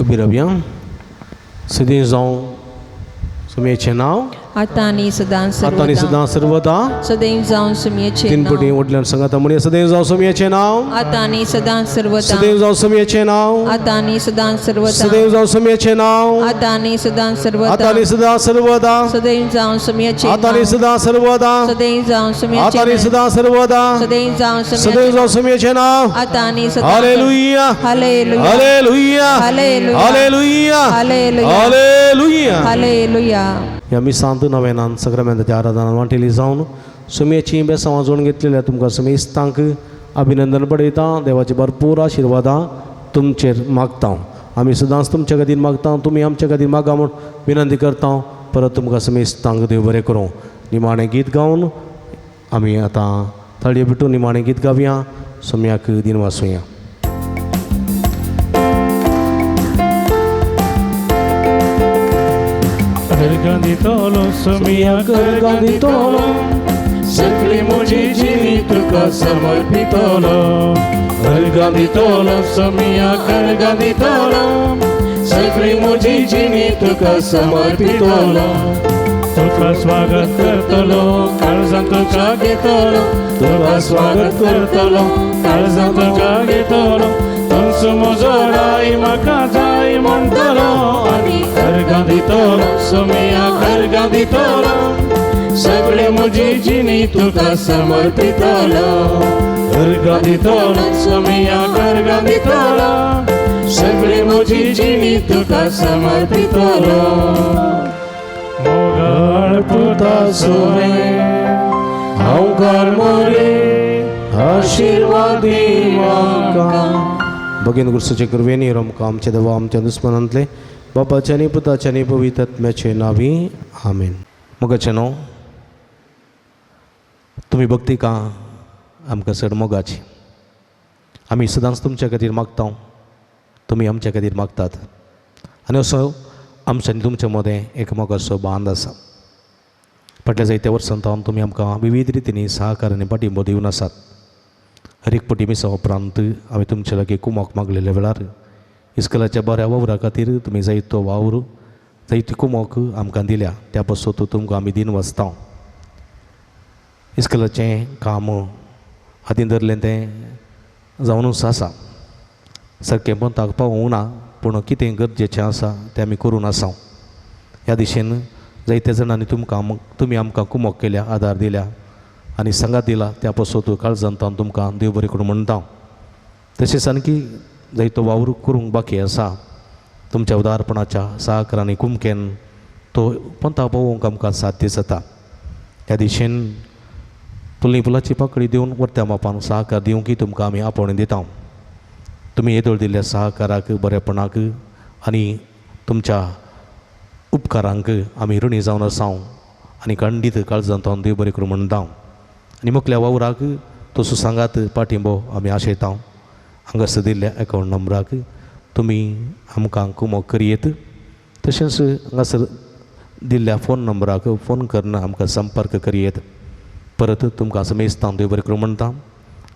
उभी रावया सदैव जावं सुमयेचें नांव आता आणि आतां आनी सर्वदा सदां सर्वदा सदैव जावन सुमयेचे तीन नाव पटी वडल्यान सांगाता म्हणजे सदैव जावं सुमयेचें नाव आता आणि सर्वदा सदैव जावं सुमयेचें नाव आता आणि सर्वदा सदैव जावं सुमयेचें नाव आता आणि आता सर्वदा आनी सदां सर्वदा सदैव जावन सुमयेचे आता आनी नाव सदां सर्वदा सदैव जावन आता आनी सुमयेचे सदां सर्वदा सदैव जावन सदैव सुमयेचे जावं सुमयेचें नाव आता आणि hallelujah hallelujah hallelujah hallelujah hallelujah hallelujah hallelujah hallelujah ह्या मिसांत नव्यानान सक्रामेंताच्या आराधनान वांटेली जावन सुमयेची बेसांवां जोडून घेतलेल्या तुमकां समेस्तांक अभिनंदन पडयता देवाची भरपूर आशिर्वादां तुमचेर मागता आमी सदांच तुमच्या खातीर मागता तुमी आमच्या खातीर मागा म्हूण विनंती करता परत तुमकां समेस्तांक देव बरें करूं निमाणें गीत गावन आमी आतां थळये भिटून निमाणें गीत गावया सुमयाक दिन वासुया करगांदितलो सुमया करगांदितलो सगळी म्हजी जिणी तुका समर्पितलो करगांदितलो सुमया करगांदितलो सगळी म्हजी जिणी तुका समर्पितलो तुका स्वागत करतलो काळजांत तुका घेतलो तुका स्वागत करतलो काळजांत तुका घेतलो तुमचो म्हजो राय म्हाका जाय म्हणटलो आनी करगां दितलो सुमया करगां दितलो सगळे म्हजी जिणी तुका समर्पितलो करगां दितलो सुमया करगां दितलो सगळे म्हजी जिणी तुका समर्पितलो मोगाळ पुता सोरे हांव घर मोरे आशिर्वादी म्हाका भगीन गुरुसाचे कृपेन आमकां आमचे देवा आमच्या दुस्मनांतले बापाच्या आनी पुताच्या आनी पवित्र आत्म्याचे नावी आमेन मोगाचे न्हू तुमी भक्ती का आमकां चड मोगाची आमी सदांच तुमच्या खातीर मागता तुमी आमच्या खातीर मागतात आनी असो आमच्या आनी तुमच्या मदें एक मोगाचो बांद आसा फाटल्या जायत्या वर्सांत तुमी आमकां विविध रितींनी सहकार आनी पाठिंबो दिवन आसात हर एक पटी मिसा उपरांत आमी तुमचे लागीं कुमोक मागलेल्या वेळार इस्कलाच्या बऱ्या वावरा खातीर तुमी जायतो वावर जायती कुमोक आमकां दिल्या त्या पासत तुमकां आमी दिन वाचता इस्कलाचें काम हातीन धरलें तें जावनूच आसा सारकें पंथाक पावूंक ना पूण कितें गरजेचें आसा तें आमी करून आसा ह्या दिशेन जायत्या जाणांनी तुमी आमकां कुमोक केल्या आदार दिल्या आनी सांगात दिला त्या पासत काळजांतान तुमकां देव बरें करून म्हणटा तशेंच आणकी जायतो वावर करूंक बाकी आसा तुमच्या उदारपणाच्या सहकारांनी कुमकेन तो पंथाक पावोवंक आमकां साध्य जाता ह्या दिशेन तुल्ली फुलाची पाकळी दिवन वर्त्या मापान सहकार दिवंक तुमकां आमी आपोवणें दिता तुमी येदोळ दिल्ल्या सहकाराक बरेपणाक आनी तुमच्या उपकारांक आमी ऋणी जावन आसा आनी खंडीत काळजांतान देव बरें करून म्हणटा आनी मुखल्या वावराक तो सुसांगात पाठिंबो आमी आशयता हांगासर दिल्ल्या अकावंट नंबराक तुमी आमकां कुमोक करियेत तशेंच हांगासर दिल्ल्या फोन नंबराक फोन करून आमकां संपर्क करियेत परत तुमकां समेस्तां देव बरें करून म्हणटा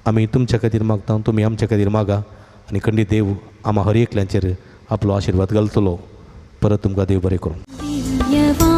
आमी तुमच्या खातीर मागता तुमी आमच्या खातीर मागा आनी खंडीत देव आम्हा हर एकल्यांचेर आपलो आशिर्वाद घालतलो परत तुमकां देव बरें करूं